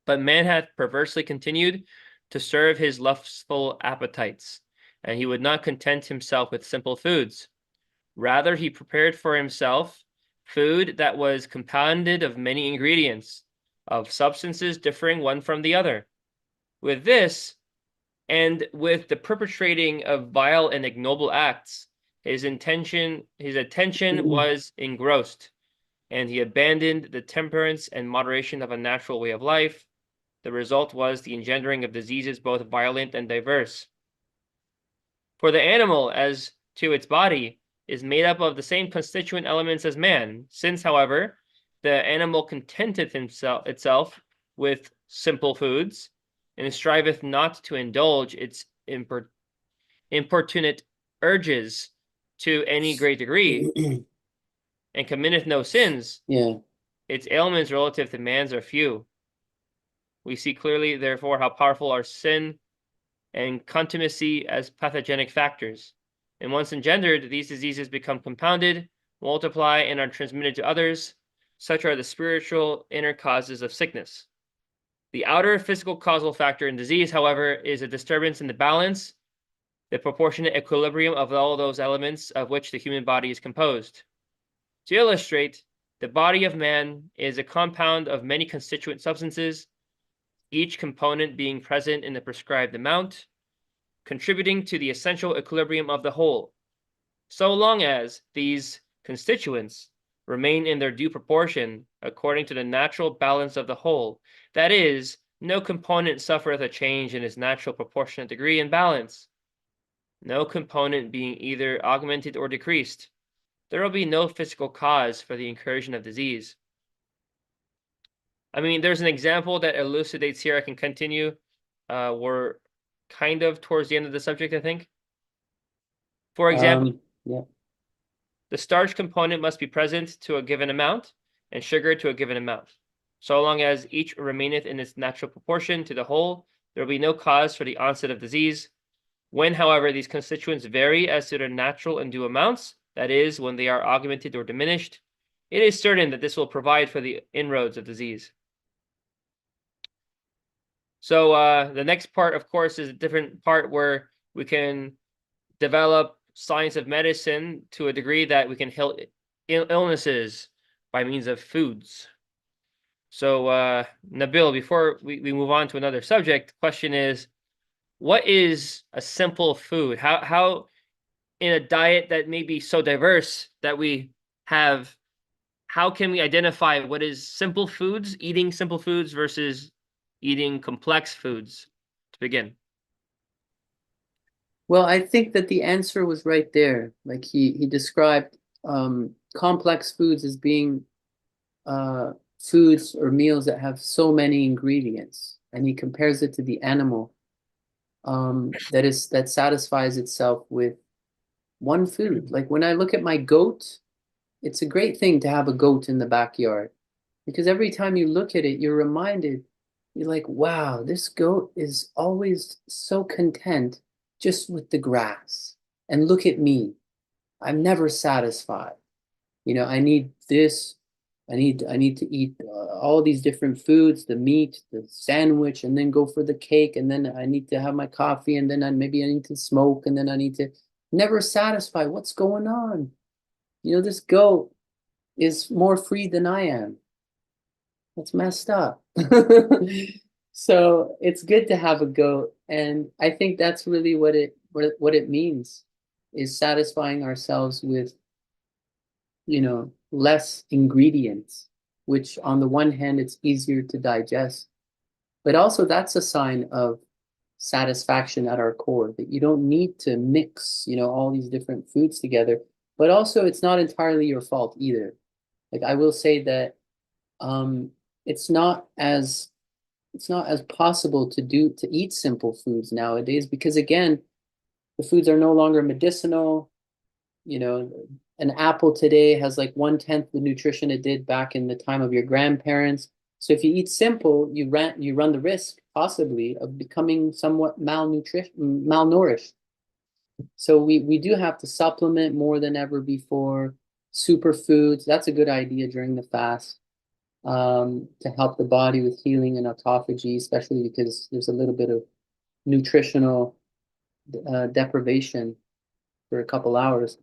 But man hath perversely continued to serve his lustful appetites, and he would not content himself with simple foods. Rather, he prepared for himself food that was compounded of many ingredients, of substances differing one from the other. With this, and with the perpetrating of vile and ignoble acts, his attention was engrossed, and he abandoned the temperance and moderation of a natural way of life. The result was the engendering of diseases both violent and diverse. For the animal, as to its body, is made up of the same constituent elements as man. Since, however, the animal contenteth itself with simple foods, and striveth not to indulge its importunate urges to any great degree, and committeth no sins, Yeah. its ailments relative to man's are few. We see clearly, therefore, how powerful are sin and contumacy as pathogenic factors. And once engendered, these diseases become compounded, multiply, and are transmitted to others. Such are the spiritual inner causes of sickness. The outer physical causal factor in disease, however, is a disturbance in the balance, the proportionate equilibrium of all those elements of which the human body is composed. To illustrate, the body of man is a compound of many constituent substances, each component being present in the prescribed amount, contributing to the essential equilibrium of the whole. So long as these constituents remain in their due proportion according to the natural balance of the whole, that is, no component suffereth a change in its natural proportionate degree and balance, no component being either augmented or decreased, there will be no physical cause for the incursion of disease. I mean, there's an example that elucidates here. I can continue. We're kind of towards the end of the subject, I think. For example, Yeah. the starch component must be present to a given amount, and sugar to a given amount. So long as each remaineth in its natural proportion to the whole, there will be no cause for the onset of disease. When, however, these constituents vary as to their natural and due amounts, that is, when they are augmented or diminished, it is certain that this will provide for the inroads of disease. So the next part, of course, is a different part where we can develop science of medicine to a degree that we can heal illnesses by means of foods. So Nabil, before we move on to another subject, the question is, what is a simple food? How in a diet that may be so diverse that we have, how can we identify what is simple foods, eating simple foods versus eating complex foods to begin? Well, I think that the answer was right there. Like he described complex foods as being foods or meals that have so many ingredients, and he compares it to the animal that satisfies itself with one food. Like when I look at my goat, it's a great thing to have a goat in the backyard, because every time you look at it, you're reminded, you're like, wow, this goat is always so content just with the grass. And look at me, I'm never satisfied. You know, I need this. I need to eat all these different foods, the meat, the sandwich, and then go for the cake, and then I need to have my coffee, and then maybe I need to smoke, and then I need to never satisfy. What's going on? You know, this goat is more free than I am. That's messed up. So it's good to have a goat, and I think that's really what it means, is satisfying ourselves with, you know, less ingredients, which on the one hand it's easier to digest, But also that's a sign of satisfaction at our core, that you don't need to mix, all these different foods together. But also it's not entirely your fault either. Like I will say that it's not as possible to eat simple foods nowadays because again, the foods are no longer medicinal. An apple today has like 1/10 the nutrition it did back in the time of your grandparents. So if you eat simple, you run the risk possibly of becoming somewhat malnourished. So we do have to supplement more than ever before. Superfoods, that's a good idea during the fast, to help the body with healing and autophagy, especially because there's a little bit of nutritional deprivation for a couple hours.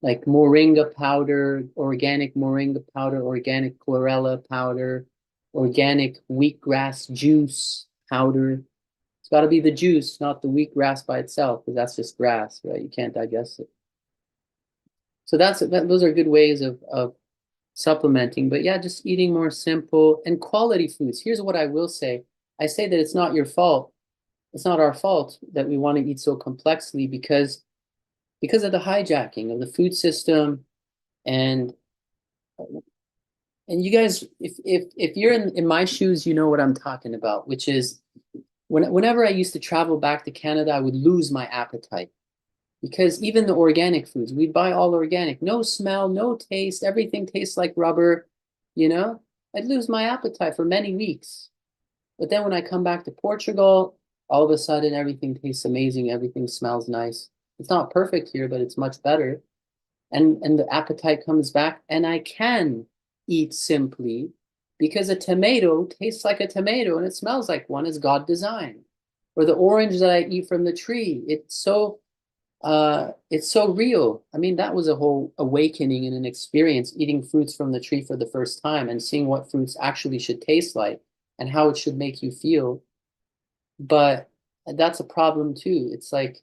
Like moringa powder, organic moringa powder, organic chlorella powder, organic wheatgrass juice powder. It's got to be the juice, not the wheatgrass by itself, because that's just grass, right? You can't digest it. So those are good ways of supplementing. But yeah, just eating more simple and quality foods. Here's what I will say. I say that it's not your fault. It's not our fault that we want to eat so complexly because of the hijacking of the food system. And you guys, if you're in my shoes, you know what I'm talking about, which is whenever I used to travel back to Canada, I would lose my appetite because even the organic foods, we'd buy all organic, no smell, no taste, everything tastes like rubber, I'd lose my appetite for many weeks. But then when I come back to Portugal, all of a sudden everything tastes amazing, everything smells nice. It's not perfect here, but it's much better. And the appetite comes back, and I can eat simply because a tomato tastes like a tomato and it smells like one as God designed. Or the orange that I eat from the tree, it's so real. I mean, that was a whole awakening and an experience, eating fruits from the tree for the first time and seeing what fruits actually should taste like and how it should make you feel. But that's a problem too. It's like,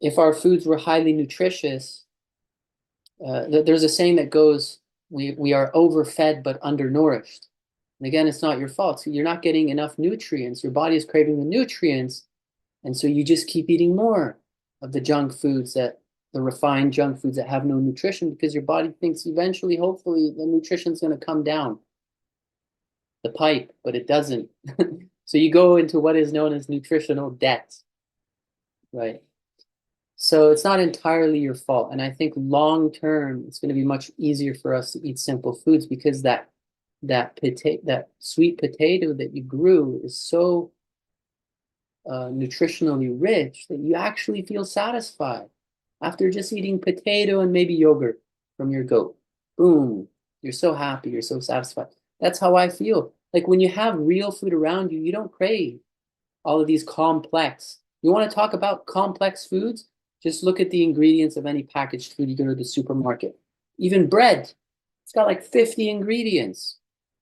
if our foods were highly nutritious, there's a saying that goes, we are overfed but undernourished. And again, it's not your fault. So you're not getting enough nutrients. Your body is craving the nutrients. And so you just keep eating more of the refined junk foods that have no nutrition because your body thinks eventually, hopefully, the nutrition's going to come down the pipe, but it doesn't. So you go into what is known as nutritional debt, right? So it's not entirely your fault. And I think long term, it's going to be much easier for us to eat simple foods because that sweet potato that you grew is so nutritionally rich that you actually feel satisfied after just eating potato and maybe yogurt from your goat. Boom, you're so happy, you're so satisfied. That's how I feel. Like when you have real food around you, you don't crave all of these complex. You want to talk about complex foods? Just look at the ingredients of any packaged food you go to the supermarket. Even bread, it's got like 50 ingredients,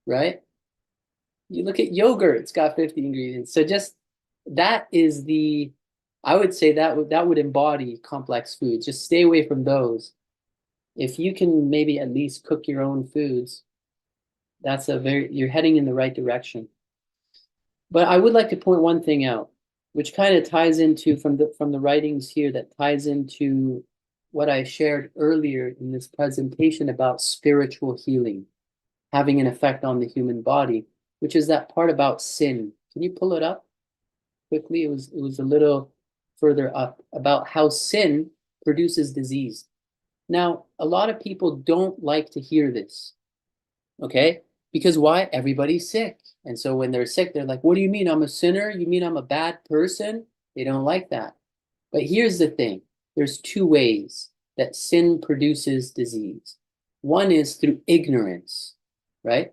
right? You look at yogurt, it's got 50 ingredients. So just that is I would say that would embody complex foods. Just stay away from those. If you can maybe at least cook your own foods, you're heading in the right direction. But I would like to point one thing out, which kind of ties into from the writings here, that ties into what I shared earlier in this presentation about spiritual healing having an effect on the human body, which is that part about sin. Can you pull it up quickly? It was a little further up about how sin produces disease. Now, a lot of people don't like to hear this, okay? Because why? Everybody's sick. And so when they're sick, they're like, what do you mean? I'm a sinner? You mean I'm a bad person? They don't like that. But here's the thing. There's two ways that sin produces disease. One is through ignorance, right?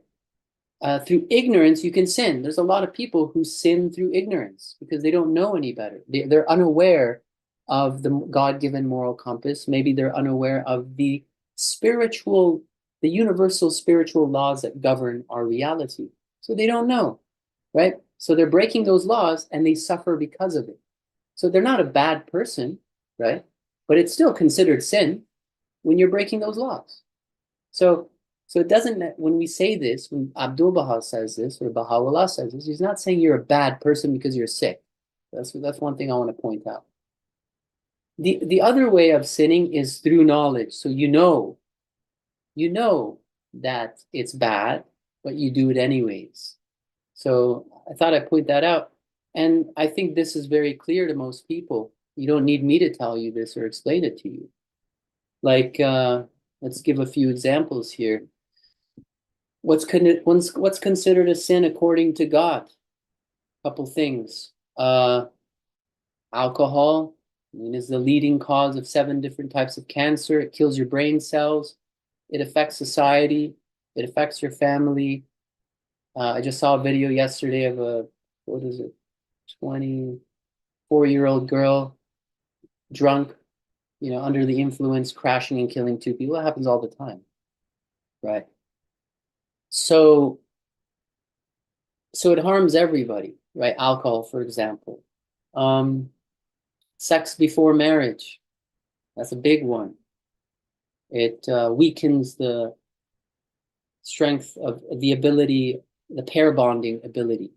Through ignorance, you can sin. There's a lot of people who sin through ignorance because they don't know any better. They're unaware of the God-given moral compass. Maybe they're unaware of the universal spiritual laws that govern our reality. So they don't know, right? So they're breaking those laws and they suffer because of it. So they're not a bad person, right? But it's still considered sin when you're breaking those laws. So So it doesn't, when we say this, when Abdul Baha says this, or Baha'u'llah says this, he's not saying you're a bad person because you're sick. That's one thing I want to point out. The other way of sinning is through knowledge. So you know that it's bad, but you do it anyways. So I thought I'd point that out. And I think this is very clear to most people. You don't need me to tell you this or explain it to you. Like, let's give a few examples here. What's considered a sin according to God? Couple things. Alcohol, is the leading cause of 7 different types of cancer. It kills your brain cells. It affects society. It affects your family. I just saw a video yesterday of a, 24-year-old girl, drunk, under the influence, crashing and killing 2 people. That happens all the time, right? So it harms everybody, right? Alcohol, for example. Sex before marriage, that's a big one. It weakens the strength of the ability, the pair bonding ability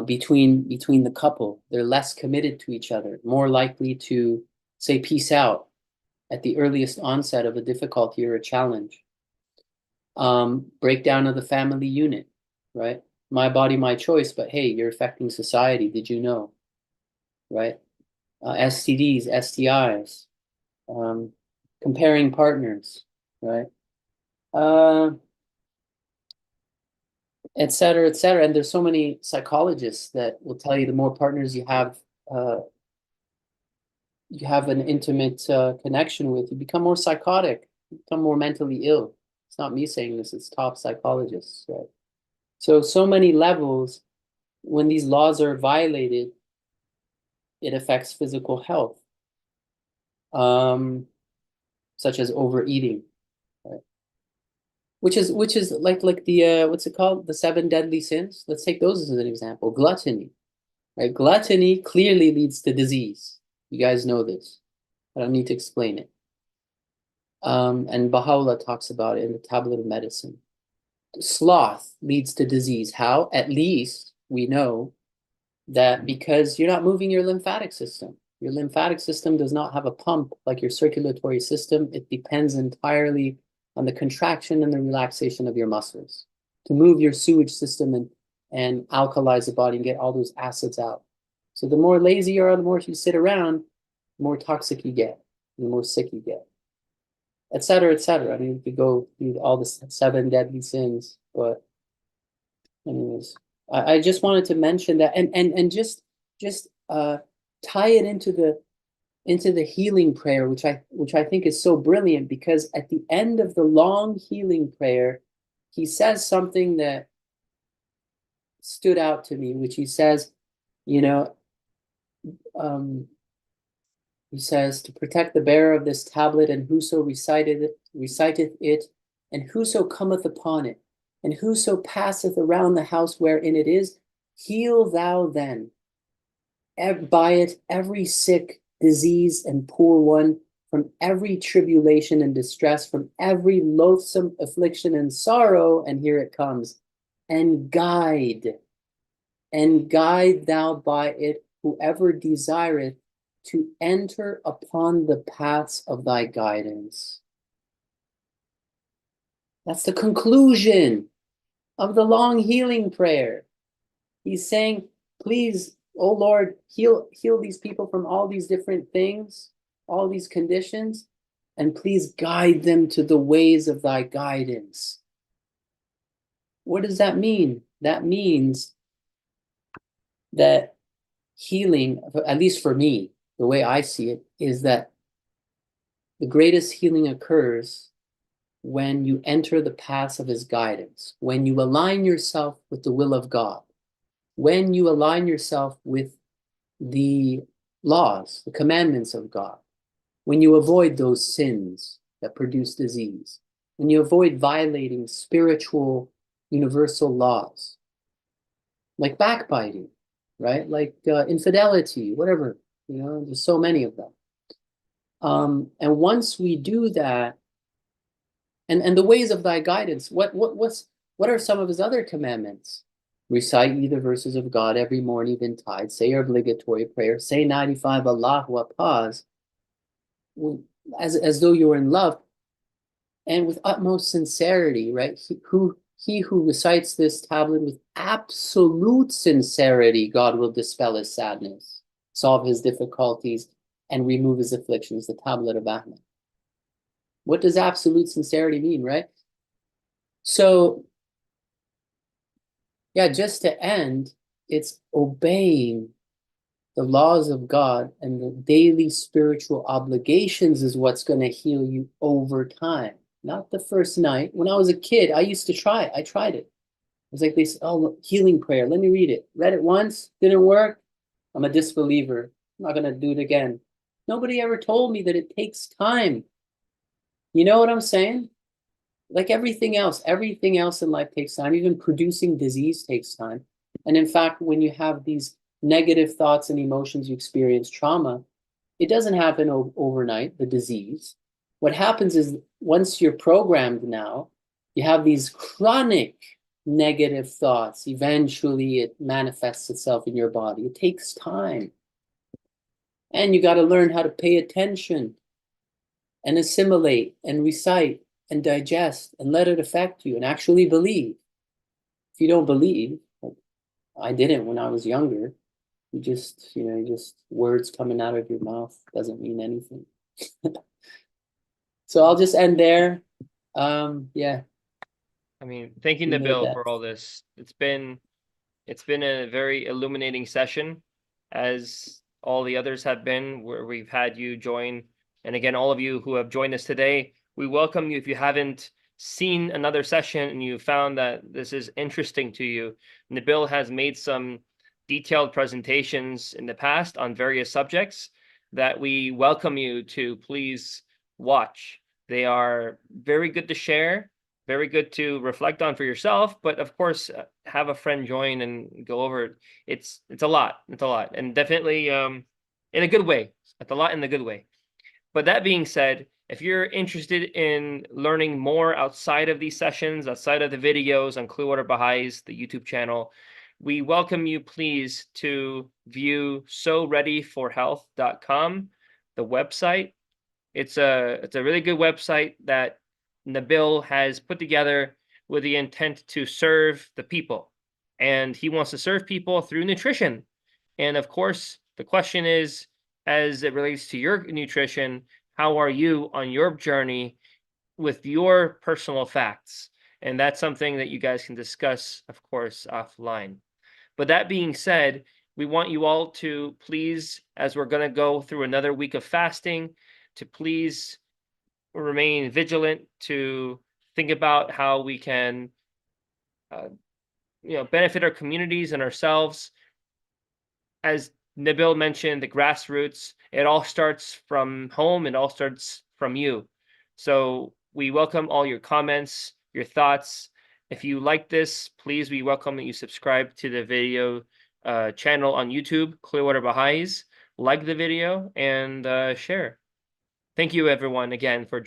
between the couple. They're less committed to each other, more likely to say peace out at the earliest onset of a difficulty or a challenge. Breakdown of the family unit, right? My body, my choice, but hey, you're affecting society. Did you know? Right? STDs, STIs, comparing partners, right? Et cetera, et cetera. And there's so many psychologists that will tell you the more partners you have an intimate connection with, you become more psychotic, you become more mentally ill. It's not me saying this, it's top psychologists, right? So many levels, when these laws are violated, it affects physical health, such as overeating, right? Which is like the what's it called? The 7 deadly sins. Let's take those as an example. Gluttony, right? Gluttony clearly leads to disease. You guys know this. I don't need to explain it. And Baha'u'llah talks about it in the Tablet of Medicine. Sloth leads to disease. How? At least we know that because you're not moving your lymphatic system. Your lymphatic system does not have a pump like your circulatory system. It depends entirely on the contraction and the relaxation of your muscles to move your sewage system and alkalize the body and get all those acids out. So the more lazy you are, the more you sit around, the more toxic you get, the more sick you get, et cetera, et cetera. I mean, we could go through all the 7 deadly sins, but anyways, I just wanted to mention that and just tie it into the healing prayer, which I think is so brilliant, because at the end of the long healing prayer, he says something that stood out to me, which he says, he says, to protect the bearer of this tablet, and whoso reciteth it, and whoso cometh upon it, and whoso passeth around the house wherein it is, heal thou then by it every sick, disease, and poor one, from every tribulation and distress, from every loathsome affliction and sorrow, and here it comes, and guide thou by it whoever desireth to enter upon the paths of thy guidance. That's the conclusion of the long healing prayer. He's saying, please, oh Lord, heal these people from all these different things, all these conditions, and please guide them to the ways of thy guidance. What does that mean? That means that healing, at least for me, the way I see it, is that the greatest healing occurs when you enter the paths of his guidance, when you align yourself with the will of God, when you align yourself with the laws, the commandments of God, when you avoid those sins that produce disease, when you avoid violating spiritual universal laws, like backbiting, right? Like infidelity, whatever, there's so many of them. And once we do that, And the ways of thy guidance. What are some of his other commandments? Recite ye the verses of God every morning eventide. Say your obligatory prayer. Say 95 Allahu Akbar, as though you were in love, and with utmost sincerity, right? He who recites this tablet with absolute sincerity, God will dispel his sadness, solve his difficulties, and remove his afflictions. The tablet of Ahmed. What does absolute sincerity mean, right? So, yeah, just to end, it's obeying the laws of God and the daily spiritual obligations is what's going to heal you over time. Not the first night. When I was a kid, I used to try it. I tried it. It was like they said, oh, healing prayer. Let me read it. Read it once, didn't work. I'm a disbeliever. I'm not going to do it again. Nobody ever told me that it takes time. You know what I'm saying? Like everything else in life takes time. Even producing disease takes time. And in fact, when you have these negative thoughts and emotions, you experience trauma, it doesn't happen overnight, the disease. What happens is once you're programmed now, you have these chronic negative thoughts. Eventually, it manifests itself in your body. It takes time. And you got to learn how to pay attention and assimilate and recite and digest and let it affect you and actually believe. If you don't believe, like I didn't when I was younger, you just words coming out of your mouth doesn't mean anything. So I'll just end there. Yeah. I mean, thank you, You know Nabil, that. for all this. It's been a very illuminating session, as all the others have been, where we've had you join. And again, all of you who have joined us today, we welcome you. If you haven't seen another session and you found that this is interesting to you, Nabil has made some detailed presentations in the past on various subjects that we welcome you to please watch. They are very good to share, very good to reflect on for yourself, but of course, have a friend join and go over it. It's a lot. It's a lot, and definitely in a good way. It's a lot in the good way. But that being said, if you're interested in learning more outside of these sessions, outside of the videos on Clearwater Baha'is, the YouTube channel, we welcome you please to view soreadyforhealth.com, the website. It's a really good website that Nabil has put together with the intent to serve the people. And he wants to serve people through nutrition. And of course, the question is, as it relates to your nutrition, how are you on your journey with your personal facts? And that's something that you guys can discuss, of course, offline. But that being said, we want you all to please, as we're going to go through another week of fasting, to please remain vigilant, to think about how we can benefit our communities and ourselves. As Nabil mentioned, the grassroots, it all starts from home, it all starts from you. So we welcome all your comments, your thoughts. If you like this, please, we welcome that you subscribe to the video channel on YouTube, Clearwater Baha'is. Like the video and share. Thank you, everyone, again, for joining.